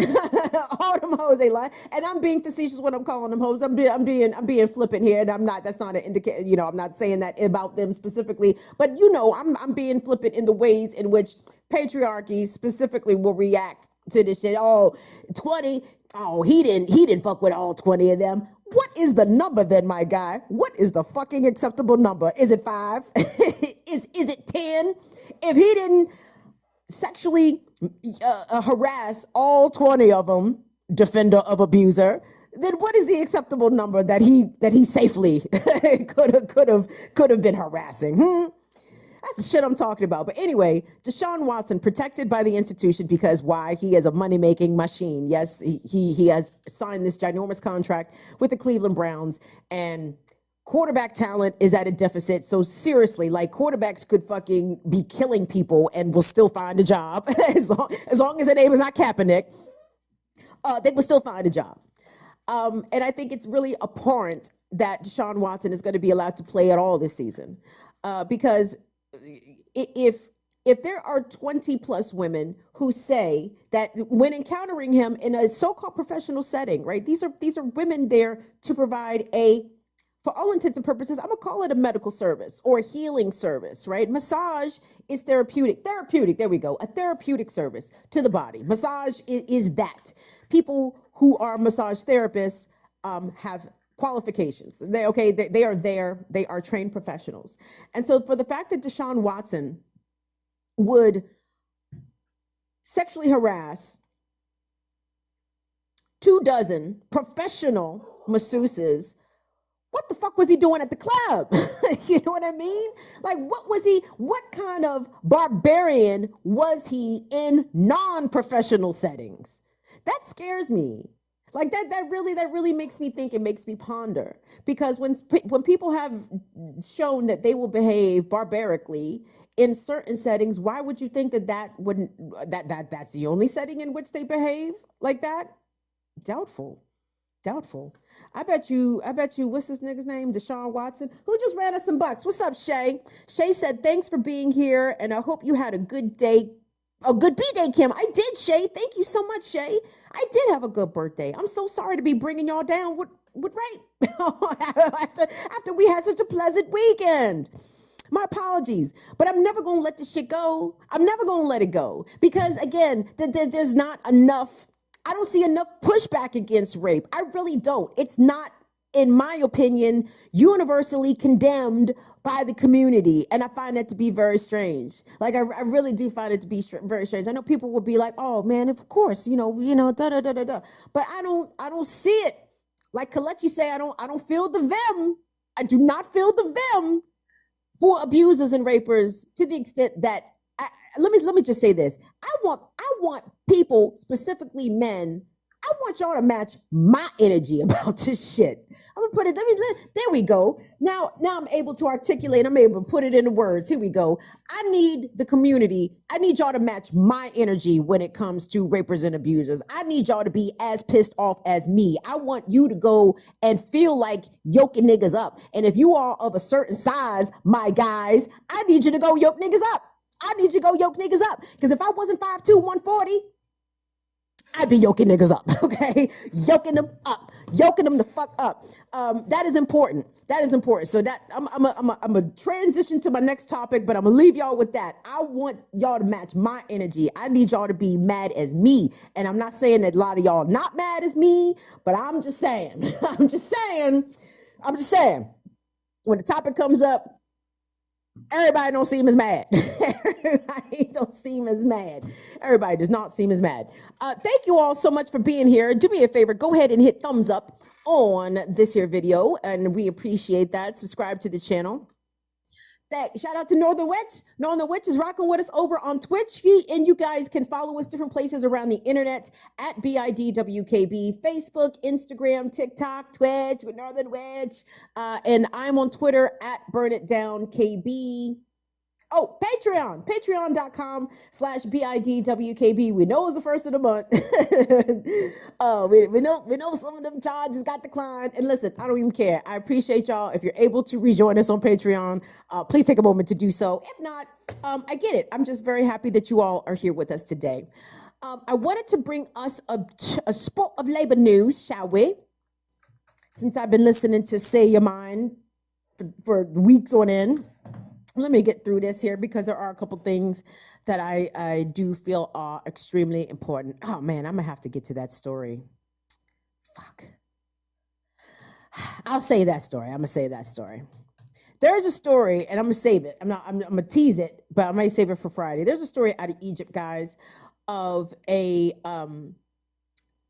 All them hoes ain't lying. And I'm being facetious when I'm calling them hoes. I'm being flippant here, and I'm not. That's not an indicator. You know, I'm not saying that about them specifically. But you know, I'm being flippant in the ways in which patriarchy specifically will react to this shit. Oh, 20. Oh, he didn't fuck with all 20 of them. What is the number then, my guy? What is the fucking acceptable number? Is it 5? Is it 10? If he didn't sexually harass all 20 of them, defender of abuser, then what is the acceptable number that he safely could have been harassing? That's the shit I'm talking about. But anyway, Deshaun Watson, protected by the institution because why? He is a money-making machine. Yes, he has signed this ginormous contract with the Cleveland Browns, and quarterback talent is at a deficit. So seriously, like, quarterbacks could fucking be killing people and will still find a job. as long as their name is not Kaepernick, they will still find a job. And I think it's really abhorrent that Deshaun Watson is going to be allowed to play at all this season. Because if there are 20 plus women who say that when encountering him in a so-called professional setting, right? These are women there to provide for all intents and purposes, I'm gonna call it a medical service or a healing service, right? Massage is therapeutic, there we go, a therapeutic service to the body. Massage is that. People who are massage therapists have qualifications. They are there, they are trained professionals. And so for the fact that Deshaun Watson would sexually harass 24 professional masseuses, what the fuck was he doing at the club? You know what I mean? Like, what kind of barbarian was he in non-professional settings? That scares me. Like, that really makes me think, it makes me ponder. Because when people have shown that they will behave barbarically in certain settings, why would you think that's the only setting in which they behave like that? Doubtful. I bet you, what's this nigga's name? Deshaun Watson, who just ran us some bucks. What's up, Shay? Shay said, thanks for being here, and I hope you had a good day. A good B-Day, Kim. I did, Shay. Thank you so much, Shay. I did have a good birthday. I'm so sorry to be bringing y'all down with rape after we had such a pleasant weekend. My apologies, but I'm never going to let this shit go. I'm never going to let it go because, again, there's not enough. I don't see enough pushback against rape. I really don't. It's not, in my opinion, universally condemned by the community. And I find that to be very strange. Like, I really do find it to be very strange. I know people will be like, oh man, of course, da da da da da. But I don't see it. Like Kalechi say, I don't feel the vim. I do not feel the vim for abusers and rapers to the extent that let me just say this. I want people, specifically men, I want y'all to match my energy about this shit. I'm gonna put it, there we go. Now I'm able to articulate, I'm able to put it into words. Here we go. I need the community, I need y'all to match my energy when it comes to rapers and abusers. I need y'all to be as pissed off as me. I want you to go and feel like yoking niggas up. And if you are of a certain size, my guys, I need you to go yoke niggas up. I need you to go yoke niggas up. Because if I wasn't 5'2", 140, I'd be yoking niggas up, okay? Yoking them up, yoking them the fuck up. That is important. So that I'm a transition to my next topic, but I'm gonna leave y'all with that. I want y'all to match my energy. I need y'all to be mad as me. And I'm not saying that a lot of y'all not mad as me, but I'm just saying, I'm just saying, when the topic comes up, everybody don't seem as mad. Everybody don't seem as mad. Everybody does not seem as mad. Thank you all so much for being here. Do me a favor, go ahead and hit thumbs up on this here video, and we appreciate that. Subscribe to the channel. Shout out to Northern Witch. Northern Witch is rocking with us over on Twitch. And you guys can follow us different places around the internet at BIDWKB, Facebook, Instagram, TikTok, Twitch with Northern Witch. And I'm on Twitter at BurnItDownKB. Oh, Patreon, patreon.com/BIDWKB. We know it's the first of the month. We know some of them charges got declined. And listen, I don't even care. I appreciate y'all. If you're able to rejoin us on Patreon, please take a moment to do so. If not, I get it. I'm just very happy that you all are here with us today. I wanted to bring us a spot of labor news, shall we? Since I've been listening to Say Your Mind for weeks on end. Let me get through this here because there are a couple things that I do feel are extremely important. Oh man, I'm gonna have to get to that story. Fuck. I'll say that story. I'm gonna say that story. There's a story, and I'm gonna save it. I'm gonna tease it, but I might save it for Friday. There's a story out of Egypt, guys, of a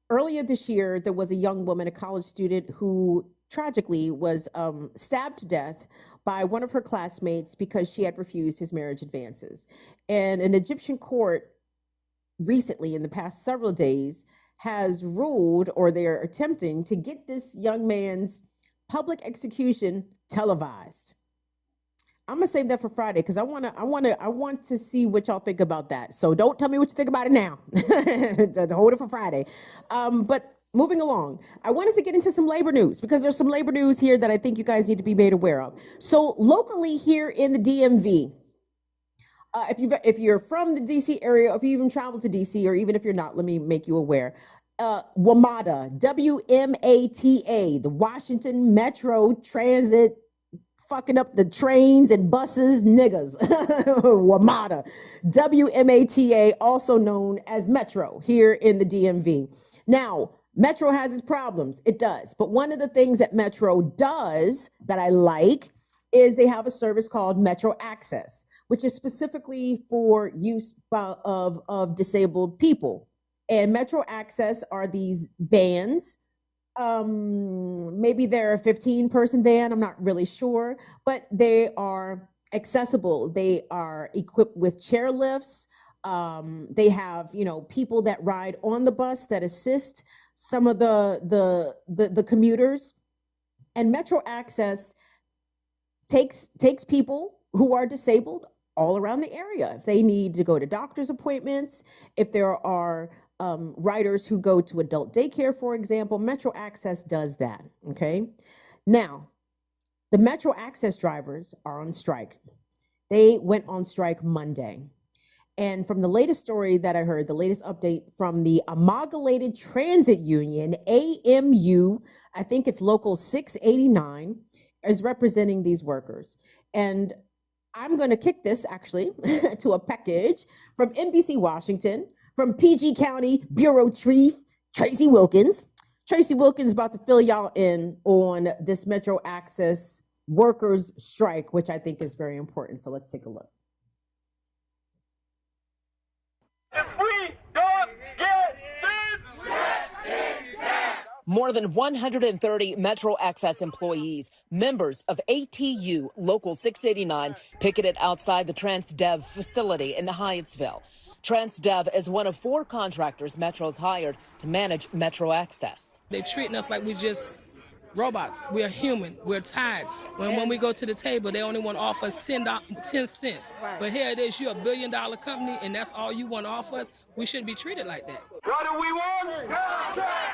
earlier this year, there was a young woman, a college student, who tragically was stabbed to death by one of her classmates because she had refused his marriage advances. And an Egyptian court recently, in the past several days, has ruled, or they're attempting to get this young man's public execution televised. I'm gonna save that for Friday because I want to see what y'all think about that. So don't tell me what you think about it now. Hold it for Friday. But moving along, I want us to get into some labor news because there's some labor news here that I think you guys need to be made aware of. So locally here in the DMV, if you're from the DC area, or if you even travel to DC, or even if you're not, let me make you aware. WMATA, WMATA, the Washington Metro Transit, fucking up the trains and buses, niggas. WMATA, WMATA, also known as Metro here in the DMV. Now, Metro has its problems. It does. But one of the things that Metro does that I like is they have a service called Metro Access, which is specifically for use of disabled people. And Metro Access are these vans. Maybe they're a 15-person van. I'm not really sure, but they are accessible. They are equipped with chair lifts. They have, people that ride on the bus that assist some of the commuters. And Metro Access takes people who are disabled all around the area. If they need to go to doctor's appointments, if there are riders who go to adult daycare, for example, Metro Access does that, okay? Now, the Metro Access drivers are on strike. They went on strike Monday. And from the latest story that I heard, the latest update from the Amalgamated Transit Union, AMU, I think it's local 689, is representing these workers. And I'm going to kick this actually to a package from NBC Washington, from PG County Bureau Chief Tracy Wilkins. Tracy Wilkins is about to fill y'all in on this Metro Access workers strike, which I think is very important. So let's take a look. If we don't get this, more than 130 Metro Access employees, members of ATU Local 689, picketed outside the TransDev facility in Hyattsville. TransDev is one of 4 contractors Metro's hired to manage Metro Access. They're treating us like we just robots. We're human. We're tired. When we go to the table, they only want to offer us 10 cents. Right. But here it is, you're $1 billion company, and that's all you want to offer us. We shouldn't be treated like that. what do we want?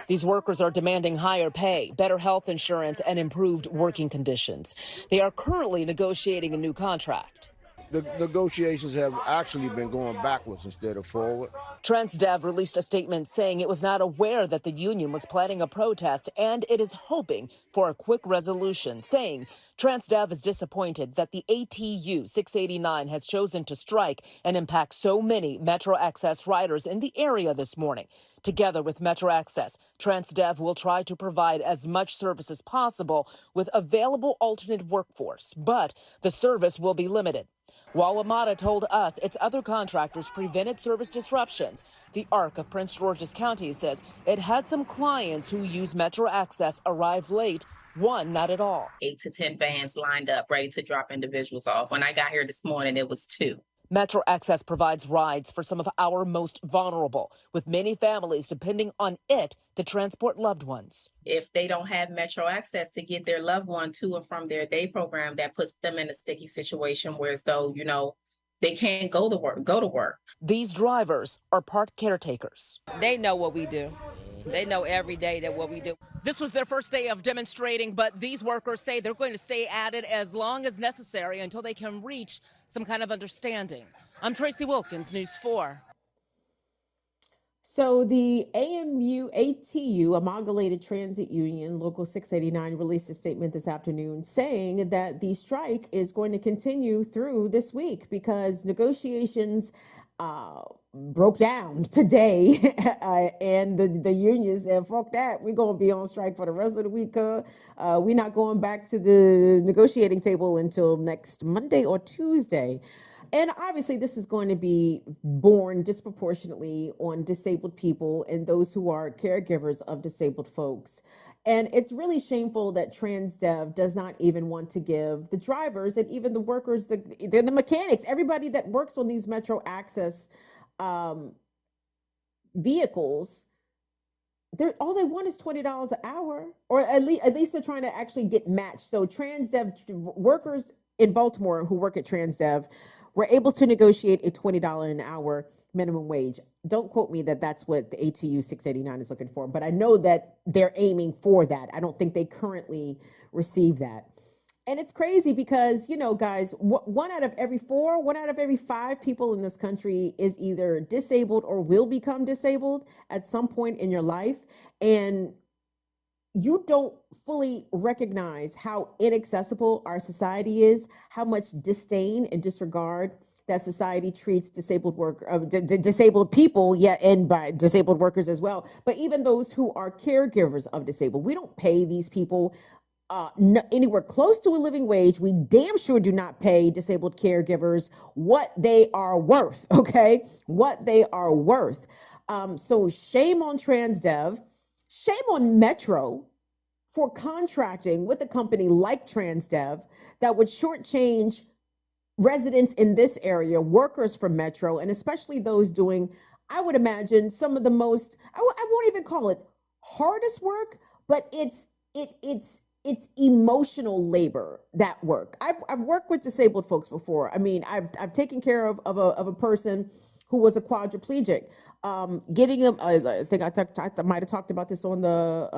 These workers are demanding higher pay, better health insurance, and improved working conditions. They are currently negotiating a new contract. The negotiations have actually been going backwards instead of forward. TransDev released a statement saying it was not aware that the union was planning a protest, and it is hoping for a quick resolution, saying TransDev is disappointed that the ATU 689 has chosen to strike and impact so many Metro Access riders in the area this morning. Together with Metro Access, TransDev will try to provide as much service as possible with available alternate workforce, but the service will be limited. While WMATA told us its other contractors prevented service disruptions, the ARC of Prince George's County says it had some clients who use Metro Access arrive late, one not at all. 8 to 10 vans lined up, ready to drop individuals off. When I got here this morning, it was 2. Metro Access provides rides for some of our most vulnerable, with many families depending on it to transport loved ones. If they don't have Metro Access to get their loved one to and from their day program, that puts them in a sticky situation where as though, they can't go to work. These drivers are part caretakers. They know what we do. They know every day that what we do. This was their first day of demonstrating, but these workers say they're going to stay at it as long as necessary until they can reach some kind of understanding. I'm Tracy Wilkins, News 4. So the ATU, Amalgamated Transit Union, Local 689, released a statement this afternoon saying that the strike is going to continue through this week because negotiations broke down today and the union said, fuck that, we're going to be on strike for the rest of the week. We're not going back to the negotiating table until next Monday or Tuesday. And obviously, this is going to be borne disproportionately on disabled people and those who are caregivers of disabled folks. And it's really shameful that TransDev does not even want to give the drivers and even the workers, they're the mechanics, everybody that works on these Metro Access vehicles. All they want is $20 an hour, or at least they're trying to actually get matched. So TransDev workers in Baltimore who work at TransDev were able to negotiate a $20 an hour minimum wage. Don't quote me that that's what the ATU 689 is looking for, but I know that they're aiming for that. I don't think they currently receive that. And it's crazy because, you know, guys, 1 out of every 4, 1 out of every 5 people in this country is either disabled or will become disabled at some point in your life. And you don't fully recognize how inaccessible our society is, how much disdain and disregard that society treats disabled disabled people, and by disabled workers as well. But even those who are caregivers of disabled, we don't pay these people anywhere close to a living wage. We damn sure do not pay disabled caregivers what they are worth, okay? What they are worth. So shame on TransDev, shame on Metro for contracting with a company like TransDev that would shortchange residents in this area, workers from Metro, and especially those doing, I would imagine, some of the most, I won't even call it hardest work, but it's emotional labor, that work. I've worked with disabled folks before. I mean, I've taken care of a person who was a quadriplegic, getting them, I think I might have talked about this on the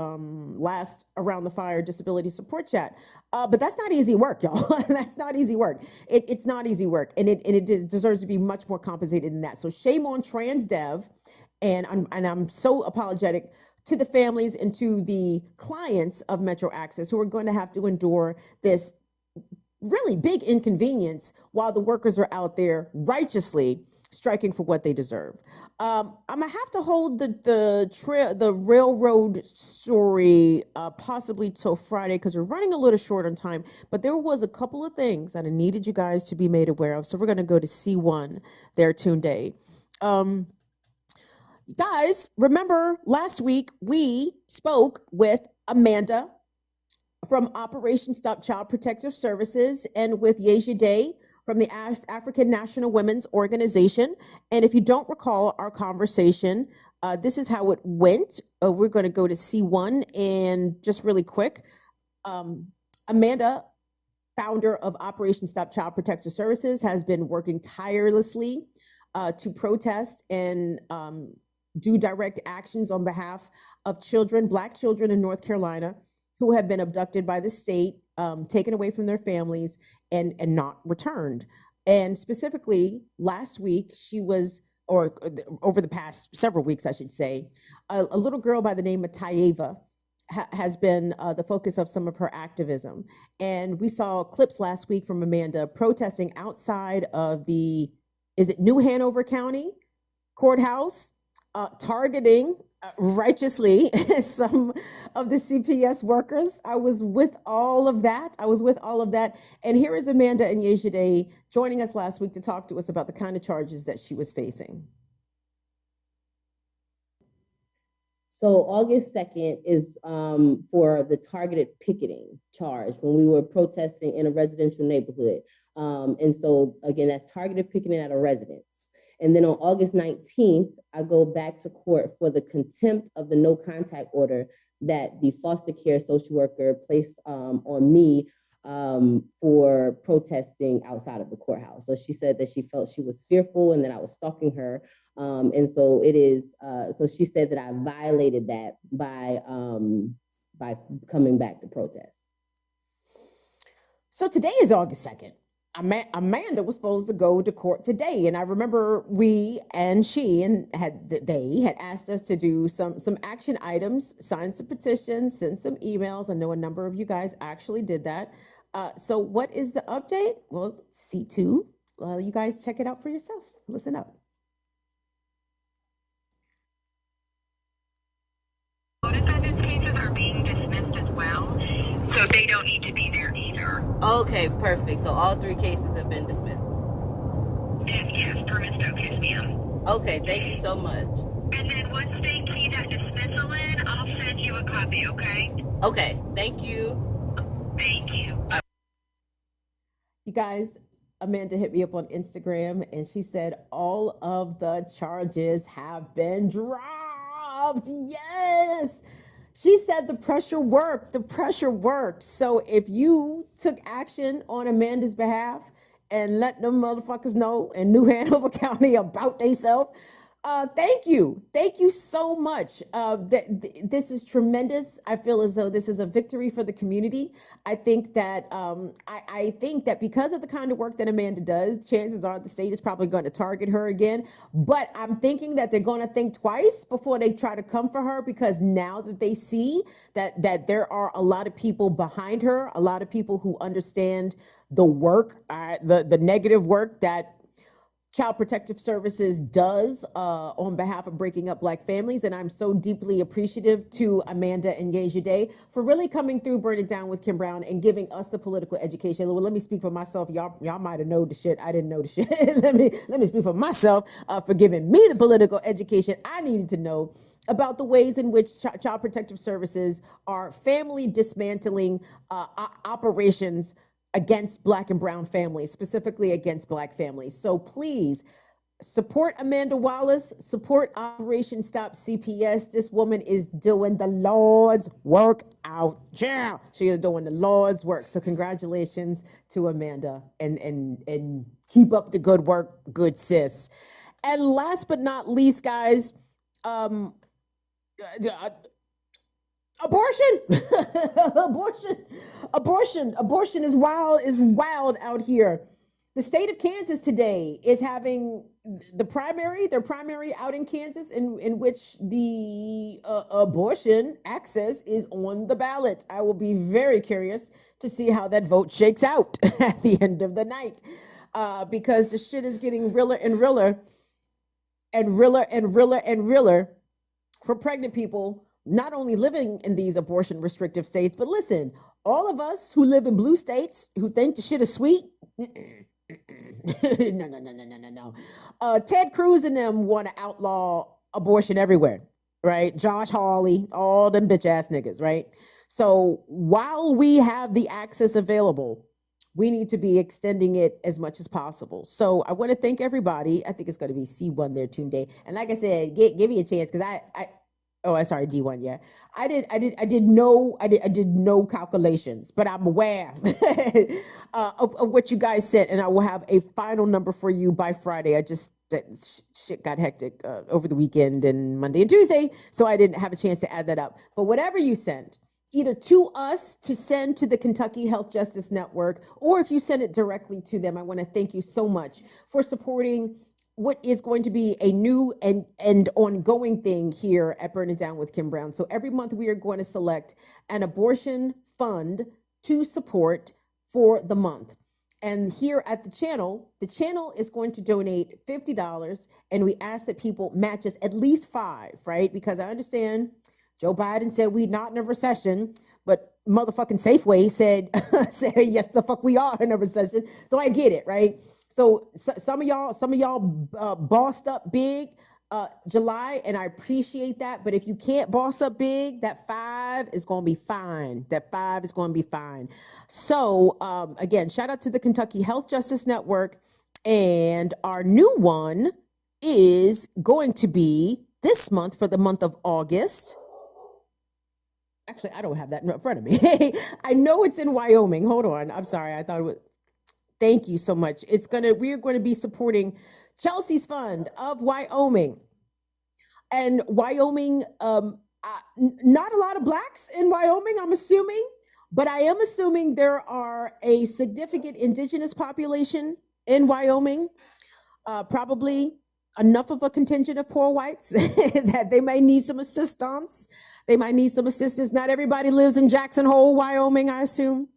last Around the Fire disability support chat, but that's not easy work, y'all. That's not easy work. It's not easy work, and it deserves to be much more compensated than that. So shame on TransDev, and I'm so apologetic to the families and to the clients of Metro Access who are going to have to endure this really big inconvenience while the workers are out there righteously striking for what they deserve. I'm gonna have to hold the railroad story possibly till Friday because we're running a little short on time. But there was a couple of things that I needed you guys to be made aware of. So we're gonna go to C1 there, Tunde. Guys, remember last week we spoke with Amanda from Operation Stop Child Protective Services and with Yeja Day from the African National Women's Organization. And if you don't recall our conversation, this is how it went. We're going to go to C1 and just really quick. Amanda, founder of Operation Stop Child Protective Services, has been working tirelessly to protest and do direct actions on behalf of children, Black children in North Carolina who have been abducted by the state, taken away from their families and not returned. And specifically last week, she was, or over the past several weeks, I should say, a little girl by the name of Tayeva has been the focus of some of her activism. And we saw clips last week from Amanda protesting outside of the, is it New Hanover County courthouse, targeting righteously some of the CPS workers. I was with all of that. And here is Amanda and Yeja Day joining us last week to talk to us about the kind of charges that she was facing. So August 2nd is for the targeted picketing charge when we were protesting in a residential neighborhood. And so again, that's targeted picketing at a residence. And then on August 19th, I go back to court for the contempt of the no contact order that the foster care social worker placed on me for protesting outside of the courthouse. So she said that she felt she was fearful and that I was stalking her. And so it is, so she said that I violated that by coming back to protest. So today is August 2nd. Amanda was supposed to go to court today, and I remember we and she and they had asked us to do some action items, sign some petitions, send some emails. I know a number of you guys actually did that. So what is the update? Well, C2, you guys check it out for yourself. Listen up. Defendants' cases are being dismissed as well, so they don't need to be there either. Okay, perfect. So all 3 cases have been dismissed. Yes, permit stop, yes, ma'am. Okay, thank you so much. And then once they key that dismissal in, I'll send you a copy, okay? Okay, thank you. Thank you. You guys, Amanda hit me up on Instagram and she said all of the charges have been dropped. Yes. She said the pressure worked. The pressure worked. So if you took action on Amanda's behalf and let them motherfuckers know in New Hanover County about themselves, thank you. Thank you so much. This is tremendous. I feel as though this is a victory for the community. I think that I think that because of the kind of work that Amanda does, chances are the state is probably going to target her again. But I'm thinking that they're going to think twice before they try to come for her, because now that they see that there are a lot of people behind her, a lot of people who understand the work, the negative work that Child Protective Services does on behalf of breaking up Black families. And I'm so deeply appreciative to Amanda and Yeja Day for really coming through Burn It Down with Kim Brown and giving us the political education. Well, let me speak for myself. Y'all might have known the shit. I didn't know the shit. let me speak for myself for giving me the political education I needed to know about the ways in which Child Protective Services are family dismantling operations against Black and brown families, specifically against Black families. So please support Amanda Wallace, support Operation Stop CPS. This woman is doing the Lord's work out there. She is doing the Lord's work. So congratulations to Amanda, and keep up the good work, good sis. And last but not least, guys, abortion. Abortion is wild out here. The state of Kansas today is having their primary out in Kansas, in which the abortion access is on the ballot. I will be very curious to see how that vote shakes out at the end of the night, because the shit is getting realer and realer and realer and realer and realer for pregnant people not only living in these abortion restrictive states, but listen, all of us who live in blue states who think the shit is sweet. No. Ted Cruz and them want to outlaw abortion everywhere, right? Josh Hawley, all them bitch ass niggas, right? So while we have the access available, we need to be extending it as much as possible. So I want to thank everybody. I think it's going to be C1 there, Tunde. And like I said, give me a chance, because sorry, D1. Yeah, I did no calculations, but I'm aware of what you guys said, and I will have a final number for you by Friday. That shit got hectic over the weekend and Monday and Tuesday, so I didn't have a chance to add that up. But whatever you sent, either to us to send to the Kentucky Health Justice Network, or if you send it directly to them, I want to thank you so much for supporting what is going to be a new and ongoing thing here at Burn It Down with Kim Brown. So every month we are going to select an abortion fund to support for the month. And here at the channel is going to donate $50, and we ask that people match us at least $5, right? Because I understand Joe Biden said we're not in a recession, but motherfucking Safeway said yes, the fuck we are in a recession. So I get it, right? So some of y'all bossed up big July, and I appreciate that. But if you can't boss up big, that $5 is going to be fine. That $5 is going to be fine. So again, shout out to the Kentucky Health Justice Network, and our new one is going to be this month for the month of August. Actually, I don't have that in front of me. I know it's in Wyoming. Hold on. I'm sorry. I thought it was. Thank you so much. We're going to be supporting Chelsea's Fund of Wyoming. And Wyoming, not a lot of Blacks in Wyoming, I'm assuming, but I am assuming there are a significant indigenous population in Wyoming, probably enough of a contingent of poor whites that they may need some assistance. They might need some assistance. Not everybody lives in Jackson Hole, Wyoming, I assume.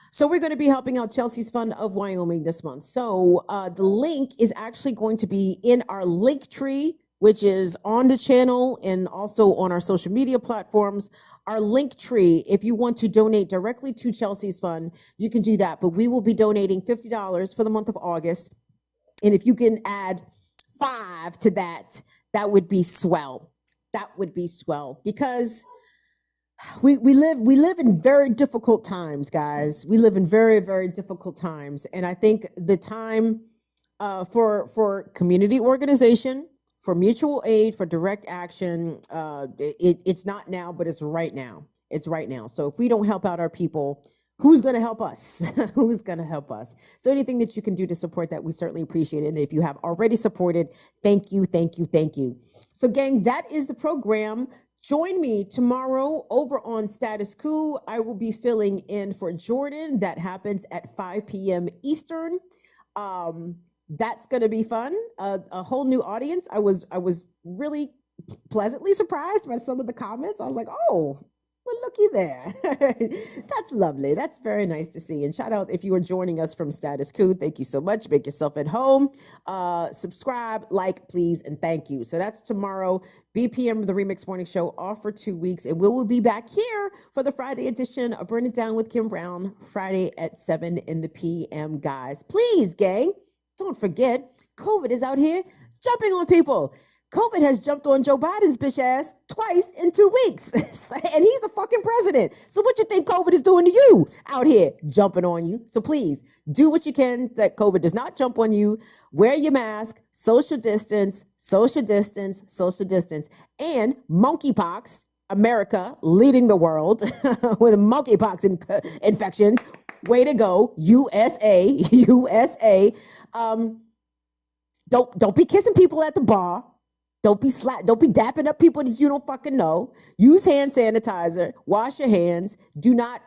So we're going to be helping out Chelsea's Fund of Wyoming this month. So the link is actually going to be in our link tree, which is on the channel and also on our social media platforms. Our link tree, if you want to donate directly to Chelsea's Fund, you can do that. But we will be donating $50 for the month of August. And if you can add 5 to that, that would be swell. That would be swell, because we live in very difficult times, guys. We live in very, very difficult times. And I think the time for community organization, for mutual aid, for direct action, it's not now, but it's right now. It's right now. So if we don't help out our people, who's going to help us? Who's going to help us? So anything that you can do to support that, we certainly appreciate it. And if you have already supported, thank you, thank you, thank you. So gang, that is the program. Join me tomorrow over on Status Quo. I will be filling in for Jordan. That happens at 5 p.m. Eastern. That's going to be fun. A whole new audience. I was really pleasantly surprised by some of the comments. I was like, oh, well, looky there. That's lovely. That's very nice to see. And shout out if you are joining us from Status Quo. Thank you so much. Make yourself at home. Subscribe, like, please, and thank you. So that's tomorrow, BPM, the Remix Morning Show, off for 2 weeks. And we will be back here for the Friday edition of Burn It Down with Kim Brown, Friday at 7 in the p.m., guys. Please, gang, don't forget, COVID is out here jumping on people. COVID has jumped on Joe Biden's bitch ass twice in 2 weeks. And he's the fucking president. So what you think COVID is doing to you out here jumping on you? So please do what you can that COVID does not jump on you. Wear your mask, social distance, social distance, social distance. And monkeypox, America leading the world with monkeypox infections. Way to go, USA, USA. Don't be kissing people at the bar. Don't be dapping up people that you don't fucking know. Use hand sanitizer. Wash your hands. Do not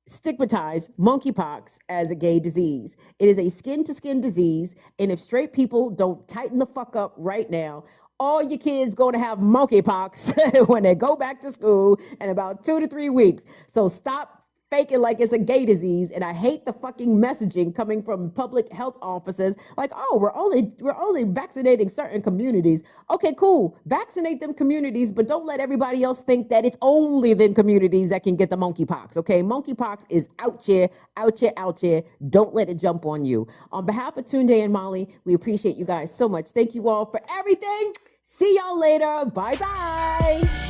stigmatize monkeypox as a gay disease. It is a skin-to-skin disease, and if straight people don't tighten the fuck up right now, all your kids going to have monkeypox when they go back to school in about 2 to 3 weeks. So stop faking like it's a gay disease. And I hate the fucking messaging coming from public health officers like, oh, we're only vaccinating certain communities. Okay, cool. Vaccinate them communities, but don't let everybody else think that it's only them communities that can get the monkeypox. Okay, monkeypox is out here, out here, out here. Don't let it jump on you. On behalf of Tunde and Molly, we appreciate you guys so much. Thank you all for everything. See y'all later. Bye-bye.